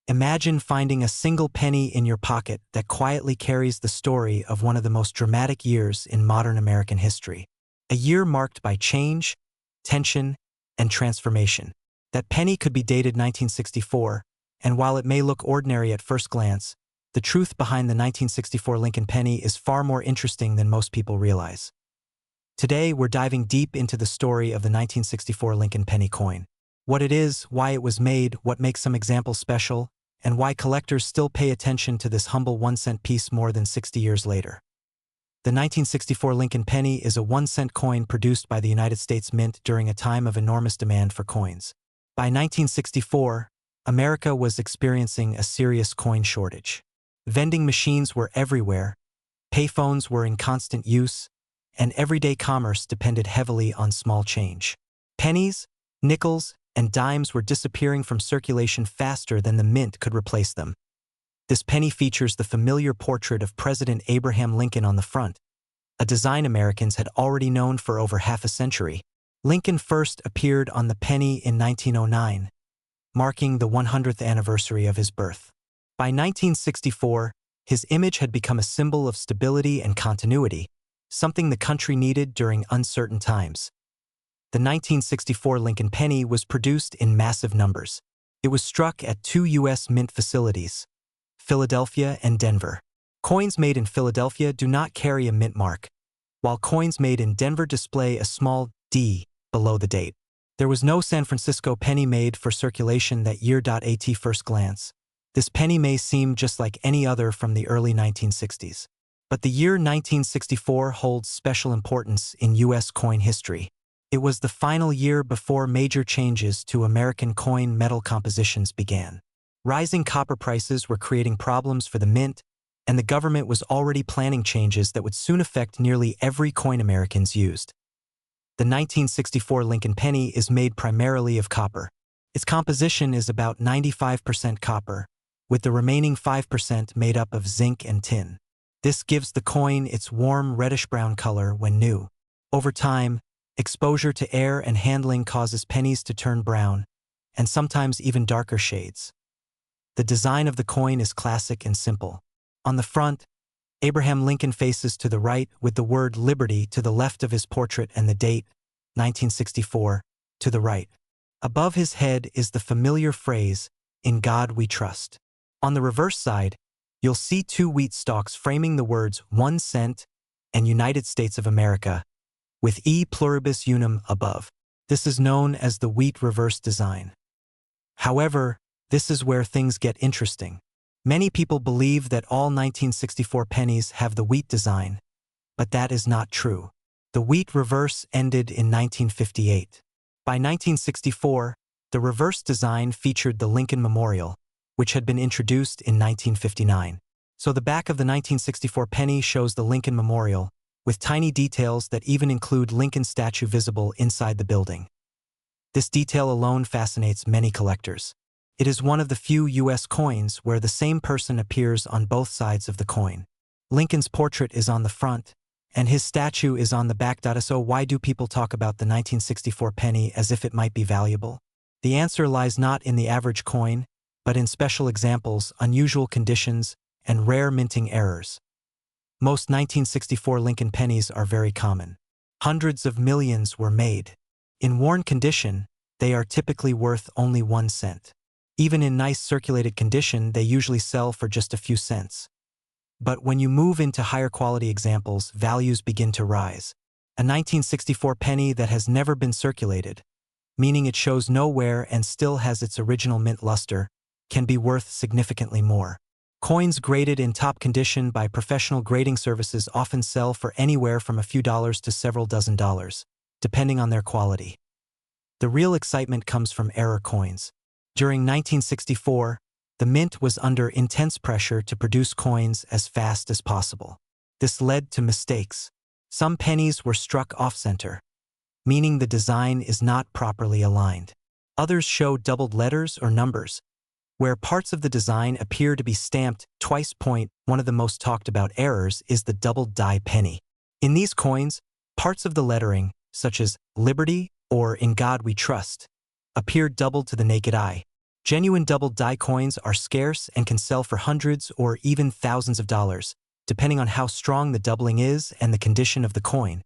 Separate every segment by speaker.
Speaker 1: Imagine finding a single penny in your pocket that quietly carries the story of one of the most dramatic years in modern American history. A year marked by change, tension, and transformation. That penny could be dated 1964, and while it may look ordinary at first glance, the truth behind the 1964 Lincoln penny is far more interesting than most people realize. Today, we're diving deep into the story of the 1964 Lincoln penny coin. What it is, why it was made, what makes some examples special, and why collectors still pay attention to this humble 1-cent piece more than 60 years later. The 1964 Lincoln penny is a 1-cent coin produced by the United States Mint during a time of enormous demand for coins. By 1964, America was experiencing a serious coin shortage. Vending machines were everywhere, payphones were in constant use, and everyday commerce depended heavily on small change. Pennies, nickels, and dimes were disappearing from circulation faster than the mint could replace them. This penny features the familiar portrait of President Abraham Lincoln on the front, a design Americans had already known for over half a century. Lincoln first appeared on the penny in 1909, marking the 100th anniversary of his birth. By 1964, his image had become a symbol of stability and continuity, something the country needed during uncertain times. The 1964 Lincoln penny was produced in massive numbers. It was struck at 2 U.S. mint facilities, Philadelphia and Denver. Coins made in Philadelphia do not carry a mint mark, while coins made in Denver display a small D below the date. There was no San Francisco penny made for circulation that year. At first glance, this penny may seem just like any other from the early 1960s. But the year 1964 holds special importance in U.S. coin history. It was the final year before major changes to American coin metal compositions began. Rising copper prices were creating problems for the mint, and the government was already planning changes that would soon affect nearly every coin Americans used. The 1964 Lincoln penny is made primarily of copper. Its composition is about 95% copper, with the remaining 5% made up of zinc and tin. This gives the coin its warm reddish-brown color when new. Over time, exposure to air and handling causes pennies to turn brown, and sometimes even darker shades. The design of the coin is classic and simple. On the front, Abraham Lincoln faces to the right with the word Liberty to the left of his portrait and the date, 1964, to the right. Above his head is the familiar phrase, "In God we trust." On the reverse side, you'll see 2 wheat stalks framing the words 1 cent and United States of America, with E pluribus unum above. This is known as the wheat reverse design. However, this is where things get interesting. Many people believe that all 1964 pennies have the wheat design, but that is not true. The wheat reverse ended in 1958. By 1964, the reverse design featured the Lincoln Memorial, which had been introduced in 1959. So the back of the 1964 penny shows the Lincoln Memorial, with tiny details that even include Lincoln's statue visible inside the building. This detail alone fascinates many collectors. It is one of the few U.S. coins where the same person appears on both sides of the coin. Lincoln's portrait is on the front, and his statue is on the back. So why do people talk about the 1964 penny as if it might be valuable? The answer lies not in the average coin, but in special examples, unusual conditions, and rare minting errors. Most 1964 Lincoln pennies are very common. Hundreds of millions were made. In worn condition, they are typically worth only 1 cent. Even in nice circulated condition, they usually sell for just a few cents. But when you move into higher quality examples, values begin to rise. A 1964 penny that has never been circulated, meaning it shows no wear and still has its original mint luster, can be worth significantly more. Coins graded in top condition by professional grading services often sell for anywhere from a few dollars to several dozen dollars, depending on their quality. The real excitement comes from error coins. During 1964, the mint was under intense pressure to produce coins as fast as possible. This led to mistakes. Some pennies were struck off-center, meaning the design is not properly aligned. Others show doubled letters or numbers, where parts of the design appear to be stamped twice. One of the most talked about errors is the doubled die penny. In these coins, parts of the lettering, such as Liberty or In God We Trust, appear doubled to the naked eye, Genuine double die coins are scarce and can sell for hundreds or even thousands of dollars, depending on how strong the doubling is and the condition of the coin.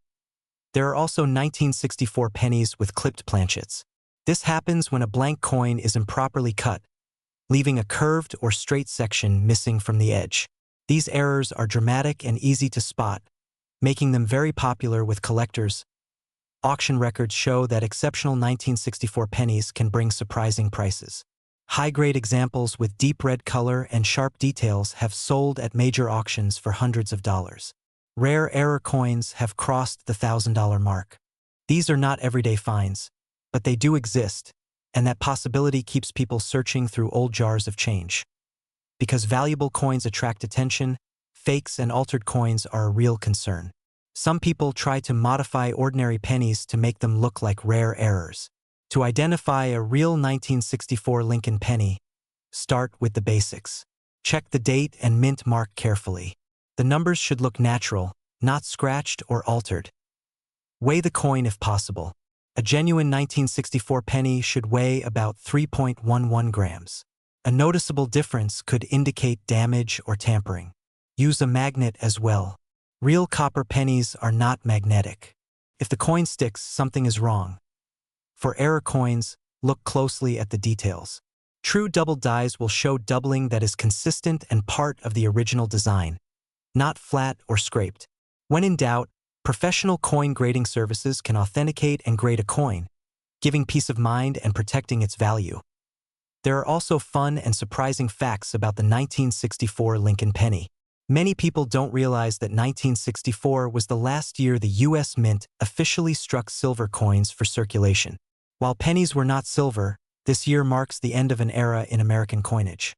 Speaker 1: There are also 1964 pennies with clipped planchets. This happens when a blank coin is improperly cut, leaving a curved or straight section missing from the edge. These errors are dramatic and easy to spot, making them very popular with collectors. Auction records show that exceptional 1964 pennies can bring surprising prices. High-grade examples with deep red color and sharp details have sold at major auctions for hundreds of dollars. Rare error coins have crossed the $1,000 mark. These are not everyday finds, but they do exist, and that possibility keeps people searching through old jars of change. Because valuable coins attract attention, fakes and altered coins are a real concern. Some people try to modify ordinary pennies to make them look like rare errors. To identify a real 1964 Lincoln penny, start with the basics. Check the date and mint mark carefully. The numbers should look natural, not scratched or altered. Weigh the coin if possible. A genuine 1964 penny should weigh about 3.11 grams. A noticeable difference could indicate damage or tampering. Use a magnet as well. Real copper pennies are not magnetic. If the coin sticks, something is wrong. For error coins, look closely at the details. True double dies will show doubling that is consistent and part of the original design, not flat or scraped. When in doubt, professional coin grading services can authenticate and grade a coin, giving peace of mind and protecting its value. There are also fun and surprising facts about the 1964 Lincoln penny. Many people don't realize that 1964 was the last year the U.S. Mint officially struck silver coins for circulation. While pennies were not silver, this year marks the end of an era in American coinage.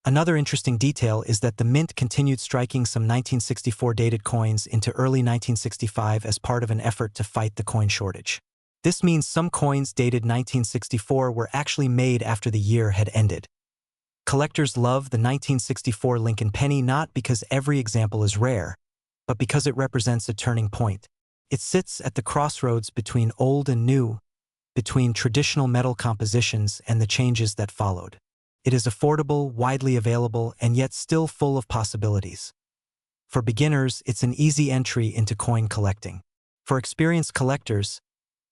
Speaker 1: Another interesting detail is that the Mint continued striking some 1964 dated coins into early 1965 as part of an effort to fight the coin shortage. This means some coins dated 1964 were actually made after the year had ended. Collectors love the 1964 Lincoln penny not because every example is rare, but because it represents a turning point. It sits at the crossroads between old and new, between traditional metal compositions and the changes that followed. It is affordable, widely available, and yet still full of possibilities. For beginners, it's an easy entry into coin collecting. For experienced collectors,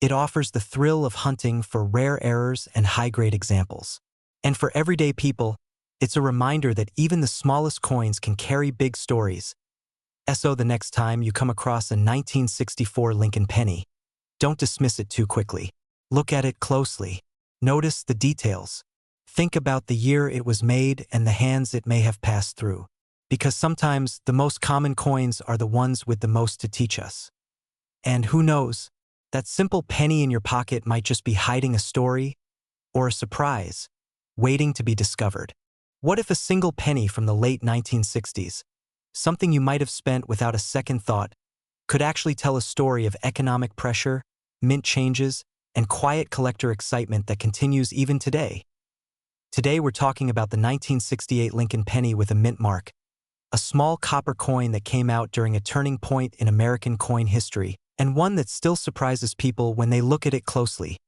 Speaker 1: it offers the thrill of hunting for rare errors and high-grade examples. And for everyday people, it's a reminder that even the smallest coins can carry big stories. So the next time you come across a 1964 Lincoln penny, don't dismiss it too quickly. Look at it closely. Notice the details. Think about the year it was made and the hands it may have passed through. Because sometimes the most common coins are the ones with the most to teach us. And who knows, that simple penny in your pocket might just be hiding a story or a surprise, waiting to be discovered. What if a single penny from the late 1960s, something you might have spent without a second thought, could actually tell a story of economic pressure, mint changes, and quiet collector excitement that continues even today? Today we're talking about the 1968 Lincoln penny with a mint mark, a small copper coin that came out during a turning point in American coin history, and one that still surprises people when they look at it closely.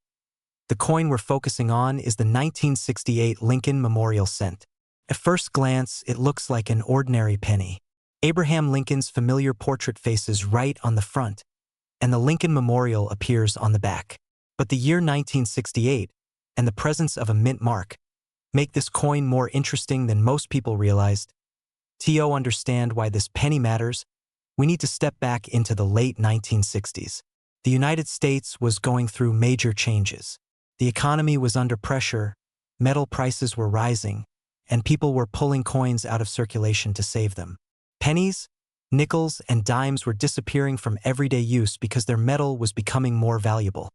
Speaker 1: The coin we're focusing on is the 1968 Lincoln Memorial Cent. At first glance, it looks like an ordinary penny. Abraham Lincoln's familiar portrait faces right on the front, and the Lincoln Memorial appears on the back. But the year 1968 and the presence of a mint mark make this coin more interesting than most people realized. To understand why this penny matters, we need to step back into the late 1960s. The United States was going through major changes. The economy was under pressure, metal prices were rising, and people were pulling coins out of circulation to save them. Pennies, nickels, and dimes were disappearing from everyday use because their metal was becoming more valuable.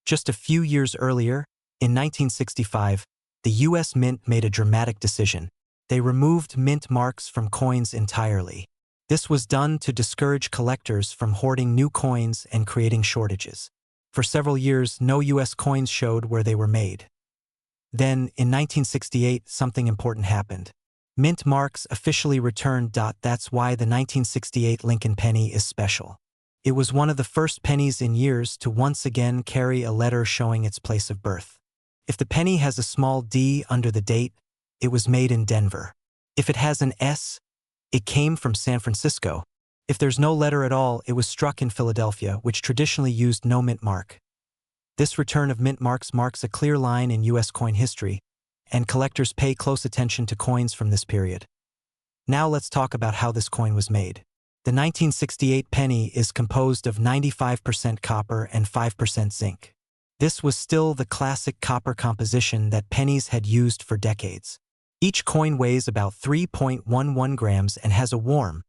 Speaker 1: Just a few years earlier, in 1965, the U.S. Mint made a dramatic decision. They removed mint marks from coins entirely. This was done to discourage collectors from hoarding new coins and creating shortages. For several years, no U.S. coins showed where they were made. Then, in 1968, something important happened. Mint marks officially returned. That's why the 1968 Lincoln penny is special. It was one of the first pennies in years to once again carry a letter showing its place of birth. If the penny has a small D under the date, it was made in Denver. If it has an S, it came from San Francisco. If there's no letter at all, it was struck in Philadelphia, which traditionally used no mint mark. This return of mint marks marks a clear line in U.S. coin history, and collectors pay close attention to coins from this period. Now let's talk about how this coin was made. The 1968 penny is composed of 95% copper and 5% zinc. This was still the classic copper composition that pennies had used for decades. Each coin weighs about 3.11 grams and has a warm,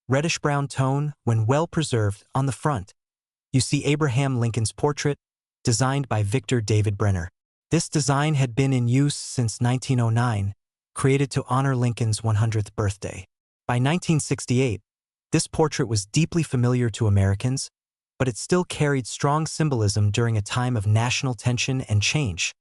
Speaker 1: reddish-brown tone when well preserved. On the front, you see Abraham Lincoln's portrait, designed by Victor David Brenner. This design had been in use since 1909, created to honor Lincoln's 100th birthday. By 1968, this portrait was deeply familiar to Americans, but it still carried strong symbolism during a time of national tension and change.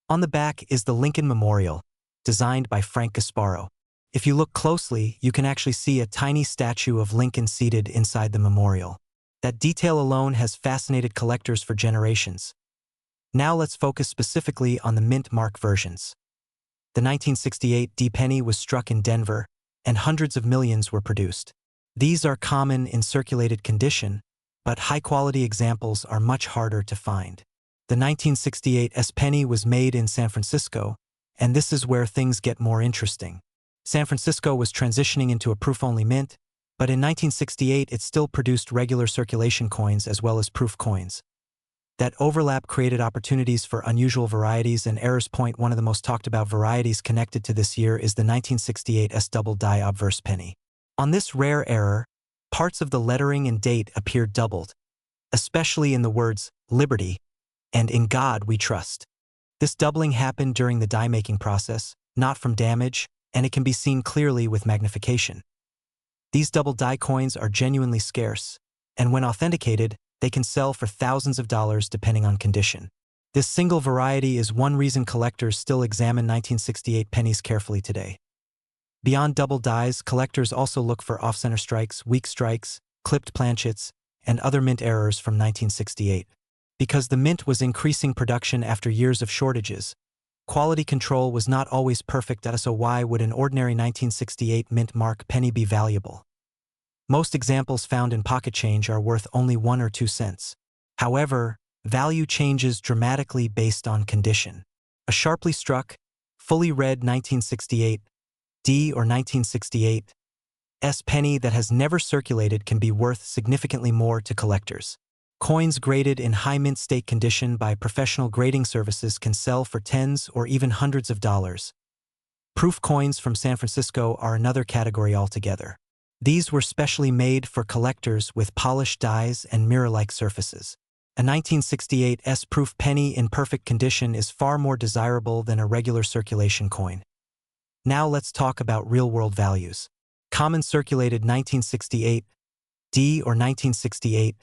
Speaker 1: On the back is the Lincoln Memorial, designed by Frank Gasparo. If you look closely, you can actually see a tiny statue of Lincoln seated inside the memorial. That detail alone has fascinated collectors for generations. Now let's focus specifically on the mint mark versions. The 1968 D penny was struck in Denver, and hundreds of millions were produced. These are common in circulated condition, but high-quality examples are much harder to find. The 1968 S penny was made in San Francisco, and this is where things get more interesting. San Francisco was transitioning into a proof-only mint, but in 1968 it still produced regular circulation coins as well as proof coins. That overlap created opportunities for unusual varieties and errors. One of the most talked about varieties connected to this year is the 1968 S double die obverse penny. On this rare error, parts of the lettering and date appear doubled, especially in the words "Liberty" and "In God We Trust." This doubling happened during the die-making process, not from damage, and it can be seen clearly with magnification. These double die coins are genuinely scarce, and when authenticated, they can sell for thousands of dollars depending on condition. This single variety is one reason collectors still examine 1968 pennies carefully today. Beyond double dies, collectors also look for off-center strikes, weak strikes, clipped planchets, and other mint errors from 1968. Because the mint was increasing production after years of shortages, quality control was not always perfect, so why would an ordinary 1968 mint mark penny be valuable? Most examples found in pocket change are worth only 1 or 2 cents. However, value changes dramatically based on condition. A sharply struck, fully red 1968 D or 1968 S penny that has never circulated can be worth significantly more to collectors. Coins graded in high mint state condition by professional grading services can sell for tens or even hundreds of dollars. Proof coins from San Francisco are another category altogether. These were specially made for collectors with polished dies and mirror-like surfaces. A 1968 S proof penny in perfect condition is far more desirable than a regular circulation coin. Now let's talk about real-world values. Common circulated 1968 D or 1968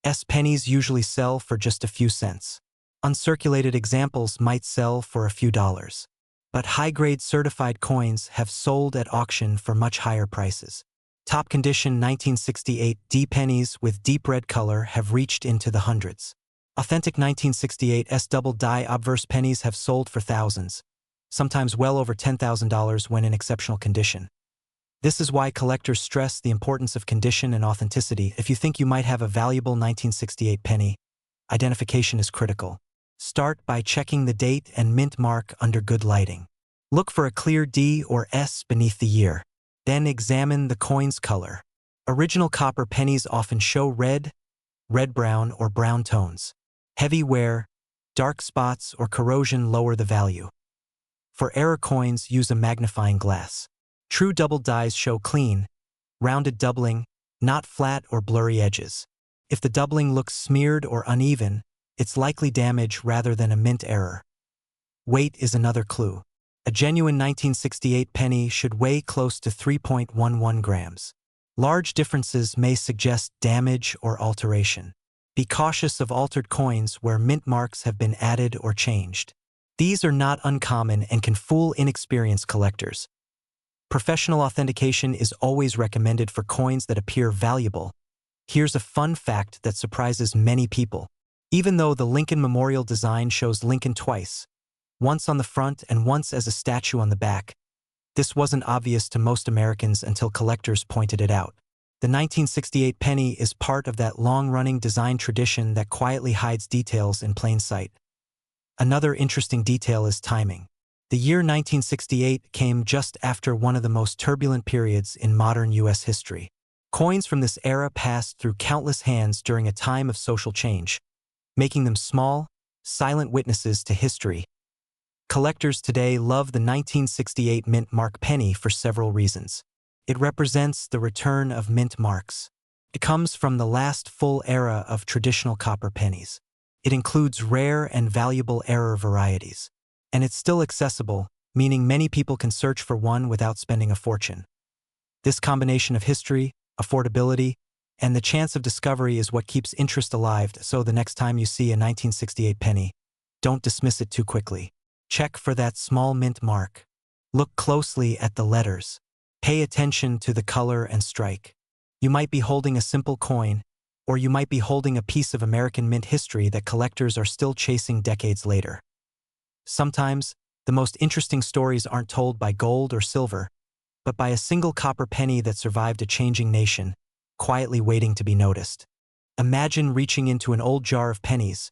Speaker 1: S pennies usually sell for just a few cents. Uncirculated examples might sell for a few dollars. But high-grade certified coins have sold at auction for much higher prices. Top condition 1968 D pennies with deep red color have reached into the hundreds. Authentic 1968 S double die obverse pennies have sold for thousands, sometimes well over $10,000 when in exceptional condition. This is why collectors stress the importance of condition and authenticity. If you think you might have a valuable 1968 penny, identification is critical. Start by checking the date and mint mark under good lighting. Look for a clear D or S beneath the year. Then examine the coin's color. Original copper pennies often show red, red-brown, or brown tones. Heavy wear, dark spots, or corrosion lower the value. For error coins, use a magnifying glass. True double dies show clean, rounded doubling, not flat or blurry edges. If the doubling looks smeared or uneven, it's likely damage rather than a mint error. Weight is another clue. A genuine 1968 penny should weigh close to 3.11 grams. Large differences may suggest damage or alteration. Be cautious of altered coins where mint marks have been added or changed. These are not uncommon and can fool inexperienced collectors. Professional authentication is always recommended for coins that appear valuable. Here's a fun fact that surprises many people. Even though the Lincoln Memorial design shows Lincoln twice, once on the front and once as a statue on the back, this wasn't obvious to most Americans until collectors pointed it out. The 1968 penny is part of that long-running design tradition that quietly hides details in plain sight. Another interesting detail is timing. The year 1968 came just after one of the most turbulent periods in modern U.S. history. Coins from this era passed through countless hands during a time of social change, making them small, silent witnesses to history. Collectors today love the 1968 mint mark penny for several reasons. It represents the return of mint marks. It comes from the last full era of traditional copper pennies. It includes rare and valuable error varieties. And it's still accessible, meaning many people can search for one without spending a fortune. This combination of history, affordability, and the chance of discovery is what keeps interest alive, so the next time you see a 1968 penny, don't dismiss it too quickly. Check for that small mint mark. Look closely at the letters. Pay attention to the color and strike. You might be holding a simple coin, or you might be holding a piece of American mint history that collectors are still chasing decades later. Sometimes, the most interesting stories aren't told by gold or silver, but by a single copper penny that survived a changing nation, quietly waiting to be noticed. Imagine reaching into an old jar of pennies,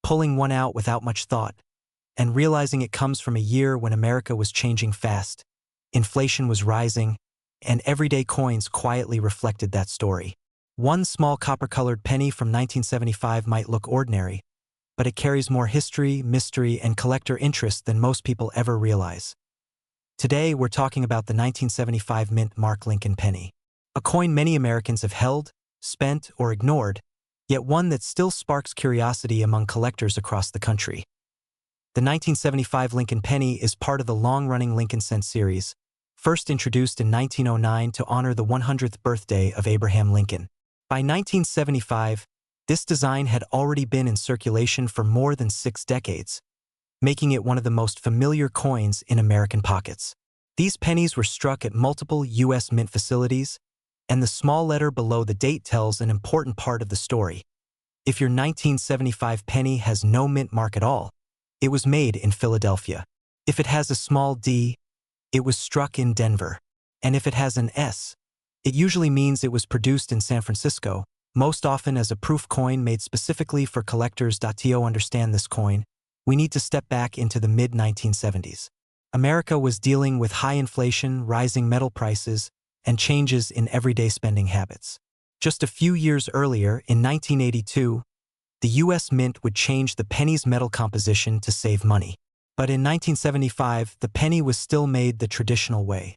Speaker 1: pulling one out without much thought, and realizing it comes from a year when America was changing fast, inflation was rising, and everyday coins quietly reflected that story. One small copper-colored penny from 1975 might look ordinary, but it carries more history, mystery, and collector interest than most people ever realize. Today, we're talking about the 1975 mint mark Lincoln penny, a coin many Americans have held, spent, or ignored, yet one that still sparks curiosity among collectors across the country. The 1975 Lincoln penny is part of the long-running Lincoln cent series, first introduced in 1909 to honor the 100th birthday of Abraham Lincoln. By 1975, this design had already been in circulation for more than 6 decades, making it one of the most familiar coins in American pockets. These pennies were struck at multiple U.S. mint facilities, and the small letter below the date tells an important part of the story. If your 1975 penny has no mint mark at all, it was made in Philadelphia. If it has a small D, it was struck in Denver. And if it has an S, it usually means it was produced in San Francisco, most often as a proof coin made specifically for collectors. To understand this coin, we need to step back into the mid-1970s. America was dealing with high inflation, rising metal prices, and changes in everyday spending habits. Just a few years earlier, in 1982, the U.S. Mint would change the penny's metal composition to save money. But in 1975, the penny was still made the traditional way.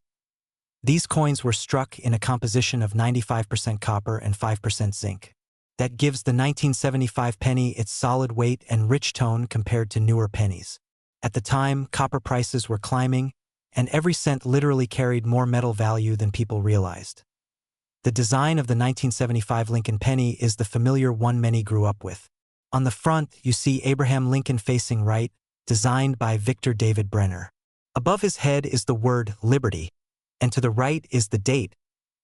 Speaker 1: These coins were struck in a composition of 95% copper and 5% zinc. That gives the 1975 penny its solid weight and rich tone compared to newer pennies. At the time, copper prices were climbing, and every cent literally carried more metal value than people realized. The design of the 1975 Lincoln penny is the familiar one many grew up with. On the front, you see Abraham Lincoln facing right, designed by Victor David Brenner. Above his head is the word Liberty, and to the right is the date,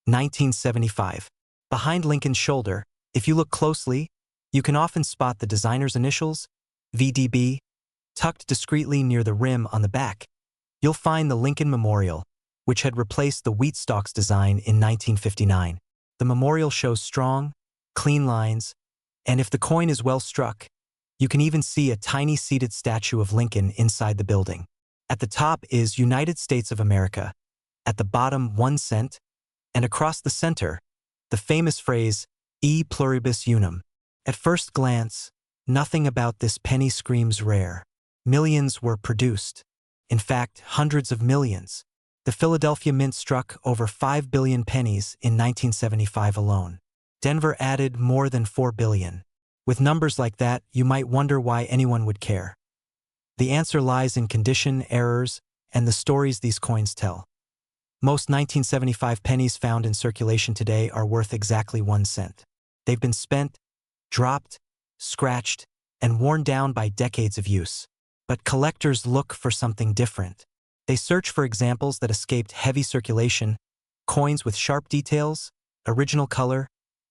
Speaker 1: 1975. Behind Lincoln's shoulder, if you look closely, you can often spot the designer's initials, VDB, tucked discreetly near the rim on the back. You'll find the Lincoln Memorial, which had replaced the wheat stalks design in 1959. The memorial shows strong, clean lines, and if the coin is well struck, you can even see a tiny seated statue of Lincoln inside the building. At the top is United States of America, at the bottom 1 cent, and across the center, the famous phrase, E pluribus unum. At first glance, nothing about this penny screams rare. Millions were produced. In fact, hundreds of millions. The Philadelphia Mint struck over 5 billion pennies in 1975 alone. Denver added more than 4 billion. With numbers like that, you might wonder why anyone would care. The answer lies in condition, errors, and the stories these coins tell. Most 1975 pennies found in circulation today are worth exactly 1 cent. They've been spent, dropped, scratched, and worn down by decades of use. But collectors look for something different. They search for examples that escaped heavy circulation, coins with sharp details, original color,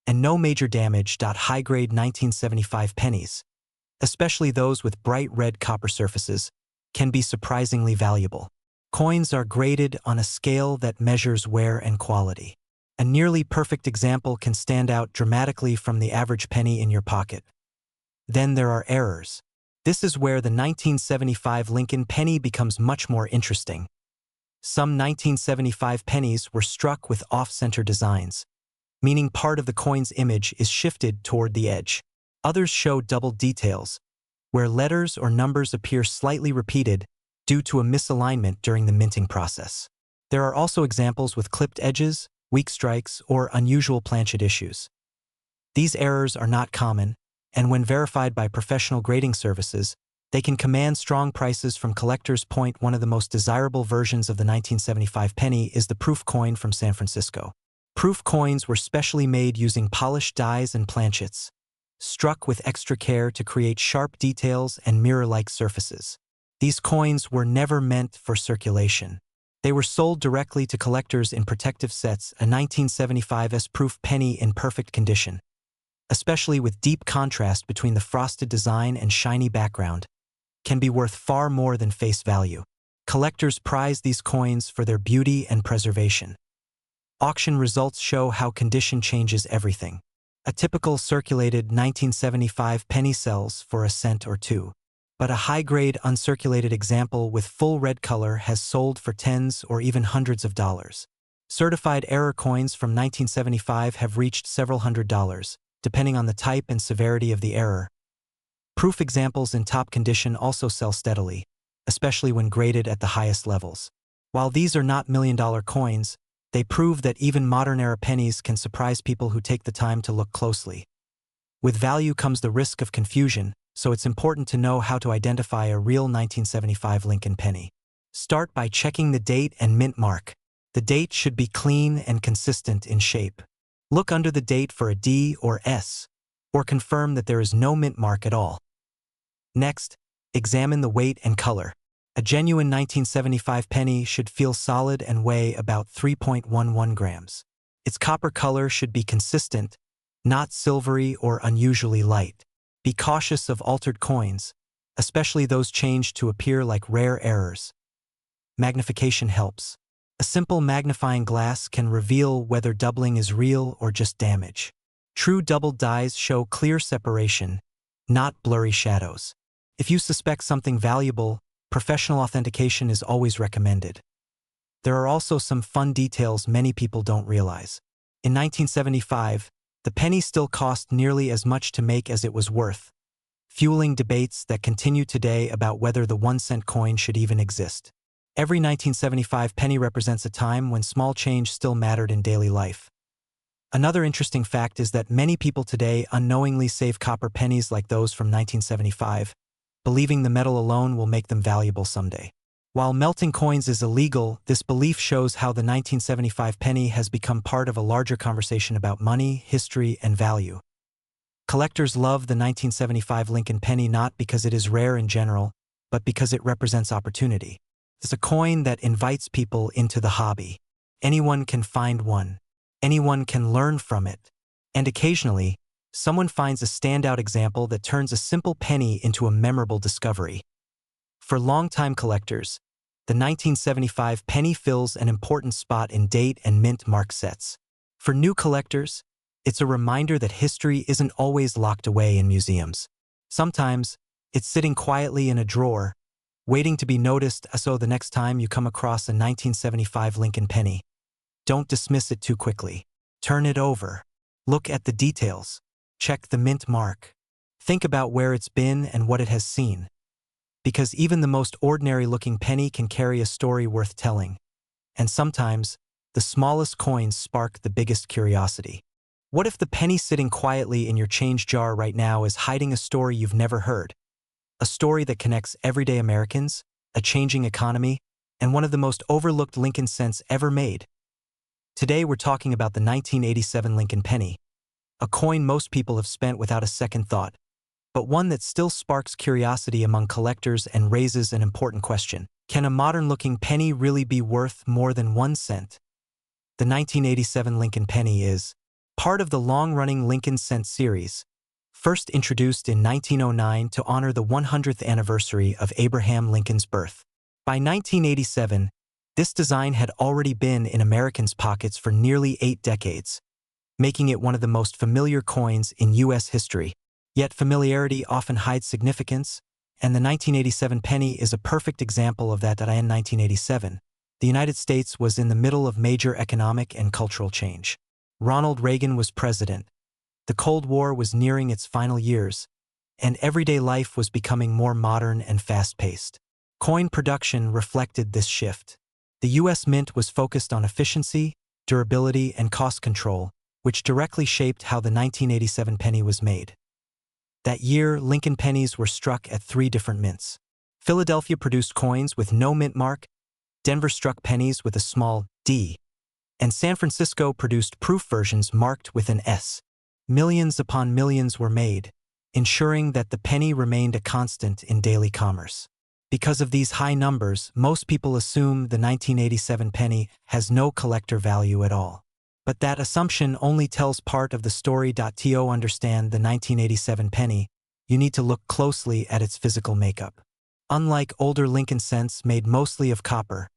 Speaker 1: and no major damage. High-grade 1975 pennies, especially those with bright red copper surfaces, can be surprisingly valuable. Coins are graded on a scale that measures wear and quality. A nearly perfect example can stand out dramatically from the average penny in your pocket. Then there are errors. This is where the 1975 Lincoln penny becomes much more interesting. Some 1975 pennies were struck with off-center designs, meaning part of the coin's image is shifted toward the edge. Others show double details, where letters or numbers appear slightly repeated due to a misalignment during the minting process. There are also examples with clipped edges, weak strikes, or unusual planchet issues. These errors are not common, and when verified by professional grading services, they can command strong prices from collectors. One of the most desirable versions of the 1975 penny is the proof coin from San Francisco. Proof coins were specially made using polished dies and planchets, struck with extra care to create sharp details and mirror-like surfaces. These coins were never meant for circulation. They were sold directly to collectors in protective sets. A 1975's proof penny in perfect condition, especially with deep contrast between the frosted design and shiny background, can be worth far more than face value. Collectors prize these coins for their beauty and preservation. Auction results show how condition changes everything. A typical circulated 1975 penny sells for a cent or two, but a high-grade uncirculated example with full red color has sold for tens or even hundreds of dollars. Certified error coins from 1975 have reached several $100s, depending on the type and severity of the error. Proof examples in top condition also sell steadily, especially when graded at the highest levels. While these are not million-dollar coins, they prove that even modern-era pennies can surprise people who take the time to look closely. With value comes the risk of confusion, so it's important to know how to identify a real 1975 Lincoln penny. Start by checking the date and mint mark. The date should be clean and consistent in shape. Look under the date for a D or S, or confirm that there is no mint mark at all. Next, examine the weight and color. A genuine 1975 penny should feel solid and weigh about 3.11 grams. Its copper color should be consistent, not silvery or unusually light. Be cautious of altered coins, especially those changed to appear like rare errors. Magnification helps. A simple magnifying glass can reveal whether doubling is real or just damage. True doubled dies show clear separation, not blurry shadows. If you suspect something valuable, professional authentication is always recommended. There are also some fun details many people don't realize. In 1975, the penny still cost nearly as much to make as it was worth, fueling debates that continue today about whether the 1-cent coin should even exist. Every 1975 penny represents a time when small change still mattered in daily life. Another interesting fact is that many people today unknowingly save copper pennies like those from 1975, believing the metal alone will make them valuable someday. While melting coins is illegal, this belief shows how the 1975 penny has become part of a larger conversation about money, history, and value. Collectors love the 1975 Lincoln penny not because it is rare in general, but because it represents opportunity. It's a coin that invites people into the hobby. Anyone can find one. Anyone can learn from it. And occasionally, someone finds a standout example that turns a simple penny into a memorable discovery. For longtime collectors, the 1975 penny fills an important spot in date and mint mark sets. For new collectors, it's a reminder that history isn't always locked away in museums. Sometimes, it's sitting quietly in a drawer, waiting to be noticed. So the next time you come across a 1975 Lincoln penny, don't dismiss it too quickly. Turn it over. Look at the details. Check the mint mark. Think about where it's been and what it has seen. Because even the most ordinary-looking penny can carry a story worth telling. And sometimes, the smallest coins spark the biggest curiosity. What if the penny sitting quietly in your change jar right now is hiding a story you've never heard? A story that connects everyday Americans, a changing economy, and one of the most overlooked Lincoln cents ever made. Today we're talking about the 1987 Lincoln penny, a coin most people have spent without a second thought, but one that still sparks curiosity among collectors and raises an important question. Can a modern-looking penny really be worth more than 1 cent? The 1987 Lincoln penny is part of the long-running Lincoln cent series, first introduced in 1909 to honor the 100th anniversary of Abraham Lincoln's birth. By 1987, this design had already been in Americans' pockets for nearly 8 decades, making it one of the most familiar coins in U.S. history. Yet familiarity often hides significance, and the 1987 penny is a perfect example of that. In 1987, the United States was in the middle of major economic and cultural change. Ronald Reagan was president. The Cold War was nearing its final years, and everyday life was becoming more modern and fast-paced. Coin production reflected this shift. The U.S. Mint was focused on efficiency, durability, and cost control, which directly shaped how the 1987 penny was made. That year, Lincoln pennies were struck at 3 different mints. Philadelphia produced coins with no mint mark, Denver struck pennies with a small D, and San Francisco produced proof versions marked with an S. Millions upon millions were made, ensuring that the penny remained a constant in daily commerce. Because of these high numbers, most people assume the 1987 penny has no collector value at all. But that assumption only tells part of the story. To understand the 1987 penny, you need to look closely at its physical makeup. Unlike older Lincoln cents made mostly of copper,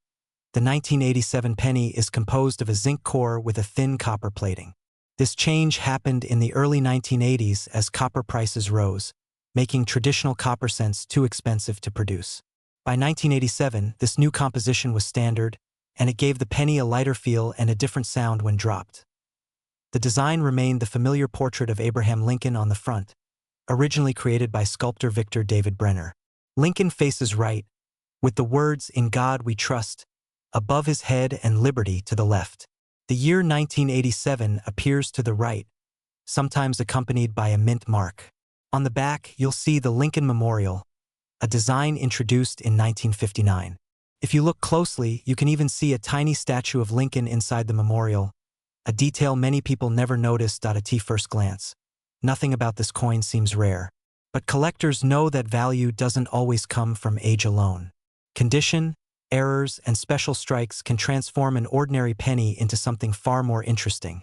Speaker 1: the 1987 penny is composed of a zinc core with a thin copper plating. This change happened in the early 1980s as copper prices rose, making traditional copper cents too expensive to produce. By 1987, this new composition was standard, and it gave the penny a lighter feel and a different sound when dropped. The design remained the familiar portrait of Abraham Lincoln on the front, originally created by sculptor Victor David Brenner. Lincoln faces right, with the words "In God We Trust" above his head and "Liberty" to the left. The year 1987 appears to the right, sometimes accompanied by a mint mark. On the back, you'll see the Lincoln Memorial, a design introduced in 1959. If you look closely, you can even see a tiny statue of Lincoln inside the memorial, a detail many people never noticed at first glance. Nothing about this coin seems rare, but collectors know that value doesn't always come from age alone. Condition, errors, and special strikes can transform an ordinary penny into something far more interesting.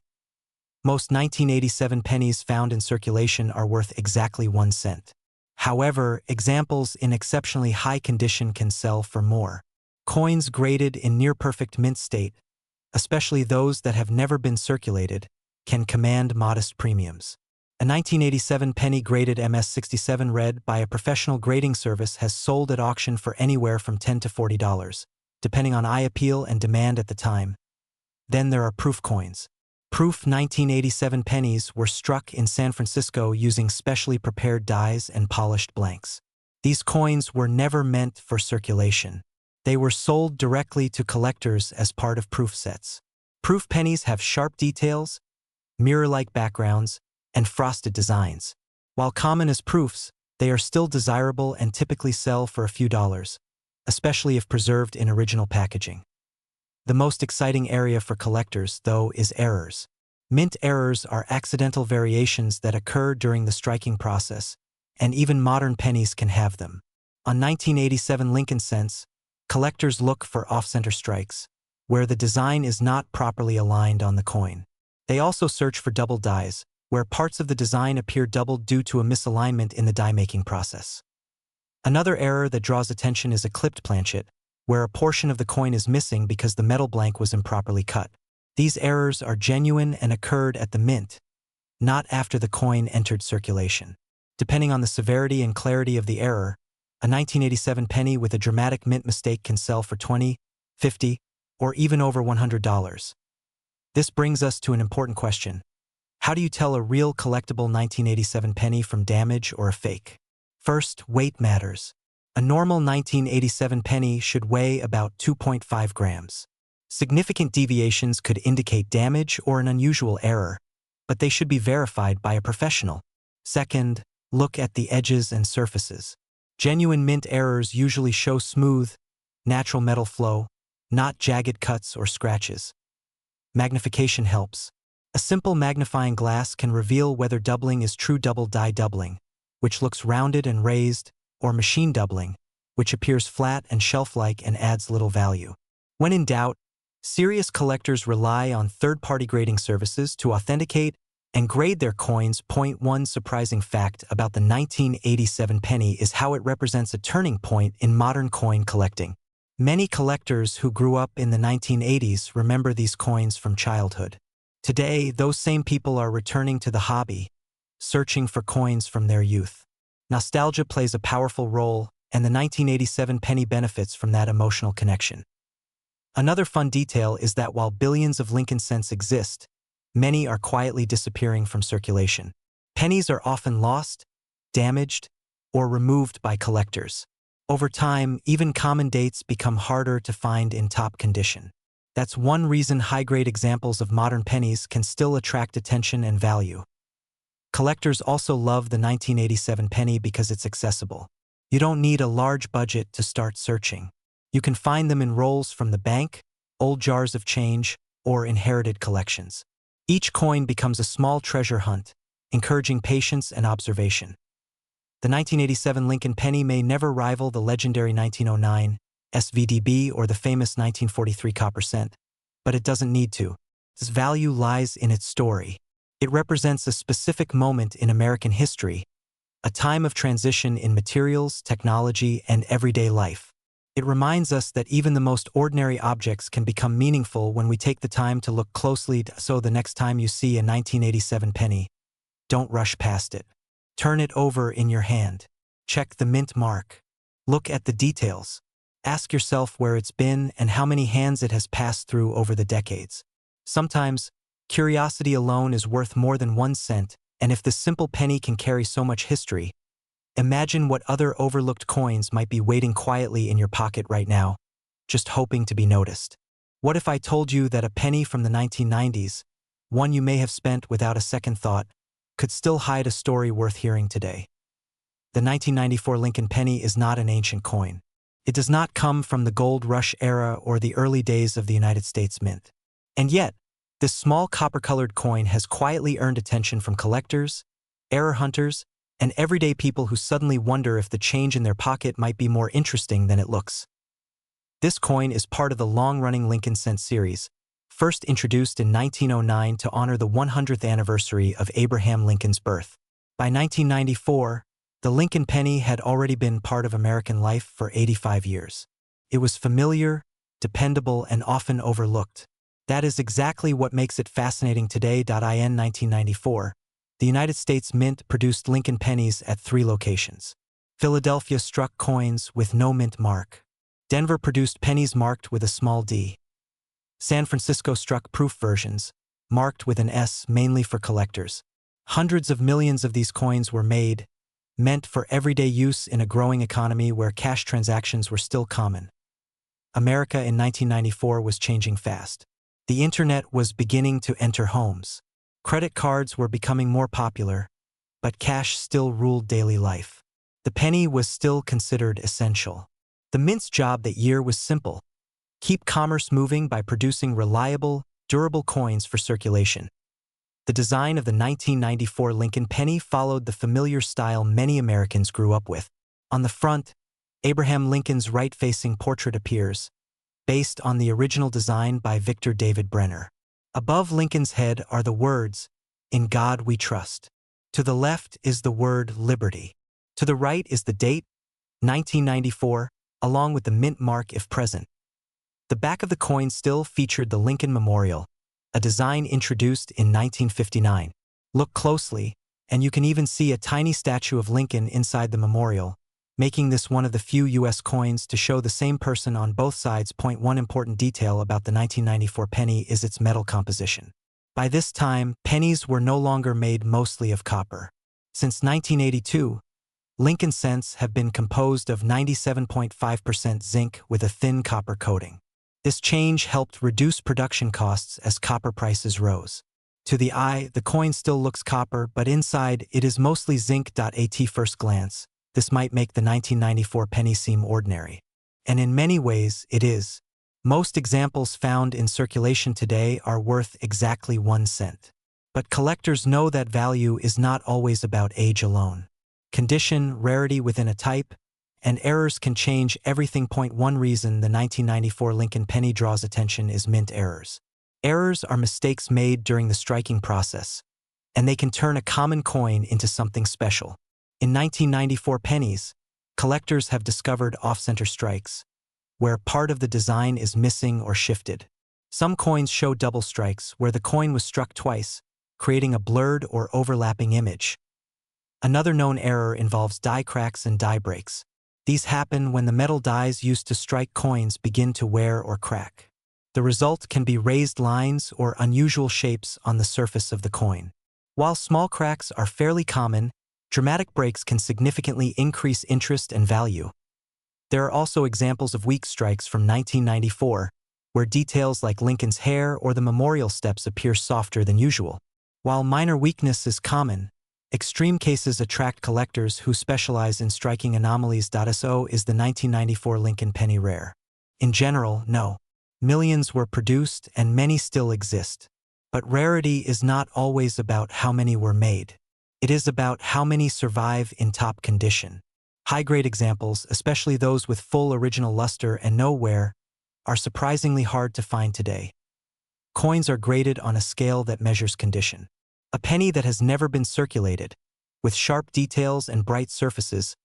Speaker 1: Most 1987 pennies found in circulation are worth exactly 1 cent. However, examples in exceptionally high condition can sell for more. Coins graded in near-perfect mint state, especially those that have never been circulated, can command modest premiums. A 1987 penny graded MS-67 red by a professional grading service has sold at auction for anywhere from $10 to $40, depending on eye appeal and demand at the time. Then there are proof coins. Proof 1987 pennies were struck in San Francisco using specially prepared dies and polished blanks. These coins were never meant for circulation. They were sold directly to collectors as part of proof sets. Proof pennies have sharp details, mirror-like backgrounds, and frosted designs. While common as proofs, they are still desirable and typically sell for a few dollars, especially if preserved in original packaging. The most exciting area for collectors, though, is errors. Mint errors are accidental variations that occur during the striking process, and even modern pennies can have them. On 1987 Lincoln cents, collectors look for off-center strikes, where the design is not properly aligned on the coin. They also search for double dies, where parts of the design appear doubled due to a misalignment in the die-making process. Another error that draws attention is a clipped planchet, where a portion of the coin is missing because the metal blank was improperly cut. These errors are genuine and occurred at the mint, not after the coin entered circulation. Depending on the severity and clarity of the error, a 1987 penny with a dramatic mint mistake can sell for $20, $50, or even over $100. This brings us to an important question. How do you tell a real collectible 1987 penny from damage or a fake? First, weight matters. A normal 1987 penny should weigh about 2.5 grams. Significant deviations could indicate damage or an unusual error, but they should be verified by a professional. Second, look at the edges and surfaces. Genuine mint errors usually show smooth, natural metal flow, not jagged cuts or scratches. Magnification helps. A simple magnifying glass can reveal whether doubling is true double die doubling, which looks rounded and raised, or machine doubling, which appears flat and shelf-like and adds little value. When in doubt, serious collectors rely on third-party grading services to authenticate and grade their coins. One surprising fact about the 1987 penny is how it represents a turning point in modern coin collecting. Many collectors who grew up in the 1980s remember these coins from childhood. Today, those same people are returning to the hobby, searching for coins from their youth. Nostalgia plays a powerful role, and the 1987 penny benefits from that emotional connection. Another fun detail is that while billions of Lincoln cents exist, many are quietly disappearing from circulation. Pennies are often lost, damaged, or removed by collectors. Over time, even common dates become harder to find in top condition. That's one reason high-grade examples of modern pennies can still attract attention and value. Collectors also love the 1987 penny because it's accessible. You don't need a large budget to start searching. You can find them in rolls from the bank, old jars of change, or inherited collections. Each coin becomes a small treasure hunt, encouraging patience and observation. The 1987 Lincoln penny may never rival the legendary 1909 SVDB or the famous 1943 copper cent, but it doesn't need to. Its value lies in its story. It represents a specific moment in American history, a time of transition in materials, technology, and everyday life. It reminds us that even the most ordinary objects can become meaningful when we take the time to look closely. So the next time you see a 1987 penny, don't rush past it. Turn it over in your hand. Check the mint mark. Look at the details. Ask yourself where it's been and how many hands it has passed through over the decades. Sometimes, curiosity alone is worth more than 1 cent, and if this simple penny can carry so much history, imagine what other overlooked coins might be waiting quietly in your pocket right now, just hoping to be noticed. What if I told you that a penny from the 1990s, one you may have spent without a second thought, could still hide a story worth hearing today? The 1994 Lincoln penny is not an ancient coin. It does not come from the gold rush era or the early days of the United States Mint. And yet, this small copper-colored coin has quietly earned attention from collectors, error hunters, and everyday people who suddenly wonder if the change in their pocket might be more interesting than it looks. This coin is part of the long-running Lincoln cent series, first introduced in 1909 to honor the 100th anniversary of Abraham Lincoln's birth. By 1994, the Lincoln penny had already been part of American life for 85 years. It was familiar, dependable, and often overlooked. That is exactly what makes it fascinating today. In 1994, the United States Mint produced Lincoln pennies at 3 locations. Philadelphia struck coins with no mint mark. Denver produced pennies marked with a small d. San Francisco struck proof versions, marked with an S, mainly for collectors. Hundreds of millions of these coins were made, meant for everyday use in a growing economy where cash transactions were still common. America in 1994 was changing fast. The internet was beginning to enter homes. Credit cards were becoming more popular, but cash still ruled daily life. The penny was still considered essential. The mint's job that year was simple: keep commerce moving by producing reliable, durable coins for circulation. The design of the 1994 Lincoln penny followed the familiar style many Americans grew up with. On the front, Abraham Lincoln's right-facing portrait appears, based on the original design by Victor David Brenner. Above Lincoln's head are the words, "In God We Trust." To the left is the word liberty. To the right is the date, 1994, along with the mint mark if present. The back of the coin still featured the Lincoln Memorial, a design introduced in 1959. Look closely, and you can even see a tiny statue of Lincoln inside the memorial, making this one of the few U.S. coins to show the same person on both sides. One important detail about the 1994 penny is its metal composition. By this time, pennies were no longer made mostly of copper. Since 1982, Lincoln cents have been composed of 97.5% zinc with a thin copper coating. This change helped reduce production costs as copper prices rose. To the eye, the coin still looks copper, but inside it is mostly zinc. At first glance, this might make the 1994 penny seem ordinary. And in many ways, it is. Most examples found in circulation today are worth exactly 1 cent. But collectors know that value is not always about age alone. Condition, rarity within a type, and errors can change everything. One reason the 1994 Lincoln penny draws attention is mint errors. Errors are mistakes made during the striking process, and they can turn a common coin into something special. In 1994 pennies, collectors have discovered off-center strikes, where part of the design is missing or shifted. Some coins show double strikes, where the coin was struck twice, creating a blurred or overlapping image. Another known error involves die cracks and die breaks. These happen when the metal dies used to strike coins begin to wear or crack. The result can be raised lines or unusual shapes on the surface of the coin. While small cracks are fairly common, dramatic breaks can significantly increase interest and value. There are also examples of weak strikes from 1994, where details like Lincoln's hair or the memorial steps appear softer than usual. While minor weakness is common, extreme cases attract collectors who specialize in striking anomalies. So is the 1994 Lincoln penny rare? In general, no. Millions were produced and many still exist. But rarity is not always about how many were made. It is about how many survive in top condition. High-grade examples, especially those with full original luster and no wear, are surprisingly hard to find today. Coins are graded on a scale that measures condition. A penny that has never been circulated, with sharp details and bright surfaces,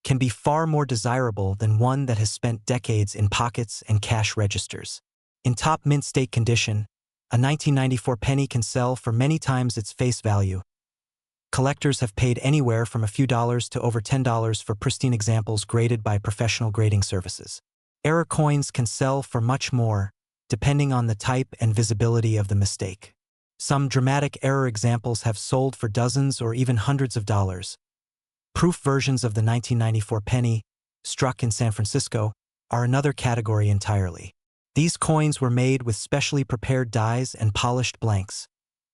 Speaker 1: can be far more desirable than one that has spent decades in pockets and cash registers. In top mint state condition, a 1994 penny can sell for many times its face value. Collectors have paid anywhere from a few dollars to over $10 for pristine examples graded by professional grading services. Error coins can sell for much more, depending on the type and visibility of the mistake. Some dramatic error examples have sold for dozens or even hundreds of dollars. Proof versions of the 1994 penny, struck in San Francisco, are another category entirely. These coins were made with specially prepared dies and polished blanks,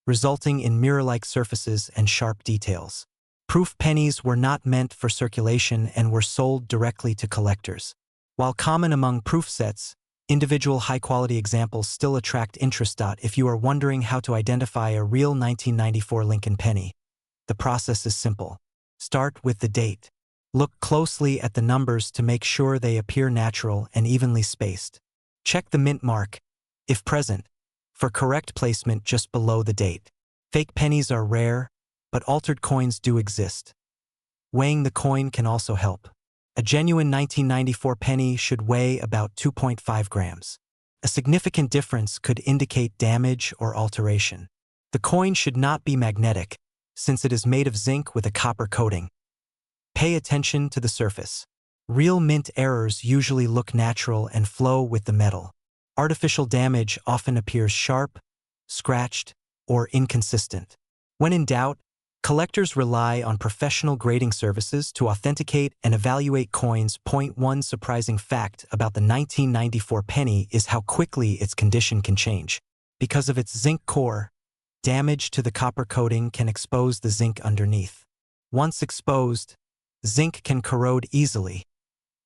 Speaker 1: resulting in mirror-like surfaces and sharp details. Proof pennies were not meant for circulation and were sold directly to collectors. While common among proof sets, individual high-quality examples still attract interest. If you are wondering how to identify a real 1994 Lincoln penny, the process is simple. Start with the date. Look closely at the numbers to make sure they appear natural and evenly spaced. Check the mint mark, if present, for correct placement just below the date. Fake pennies are rare, but altered coins do exist. Weighing the coin can also help. A genuine 1994 penny should weigh about 2.5 grams. A significant difference could indicate damage or alteration. The coin should not be magnetic, since it is made of zinc with a copper coating. Pay attention to the surface. Real mint errors usually look natural and flow with the metal. Artificial damage often appears sharp, scratched, or inconsistent. When in doubt, collectors rely on professional grading services to authenticate and evaluate coins. One surprising fact about the 1994 penny is how quickly its condition can change. Because of its zinc core, damage to the copper coating can expose the zinc underneath. Once exposed, zinc can corrode easily,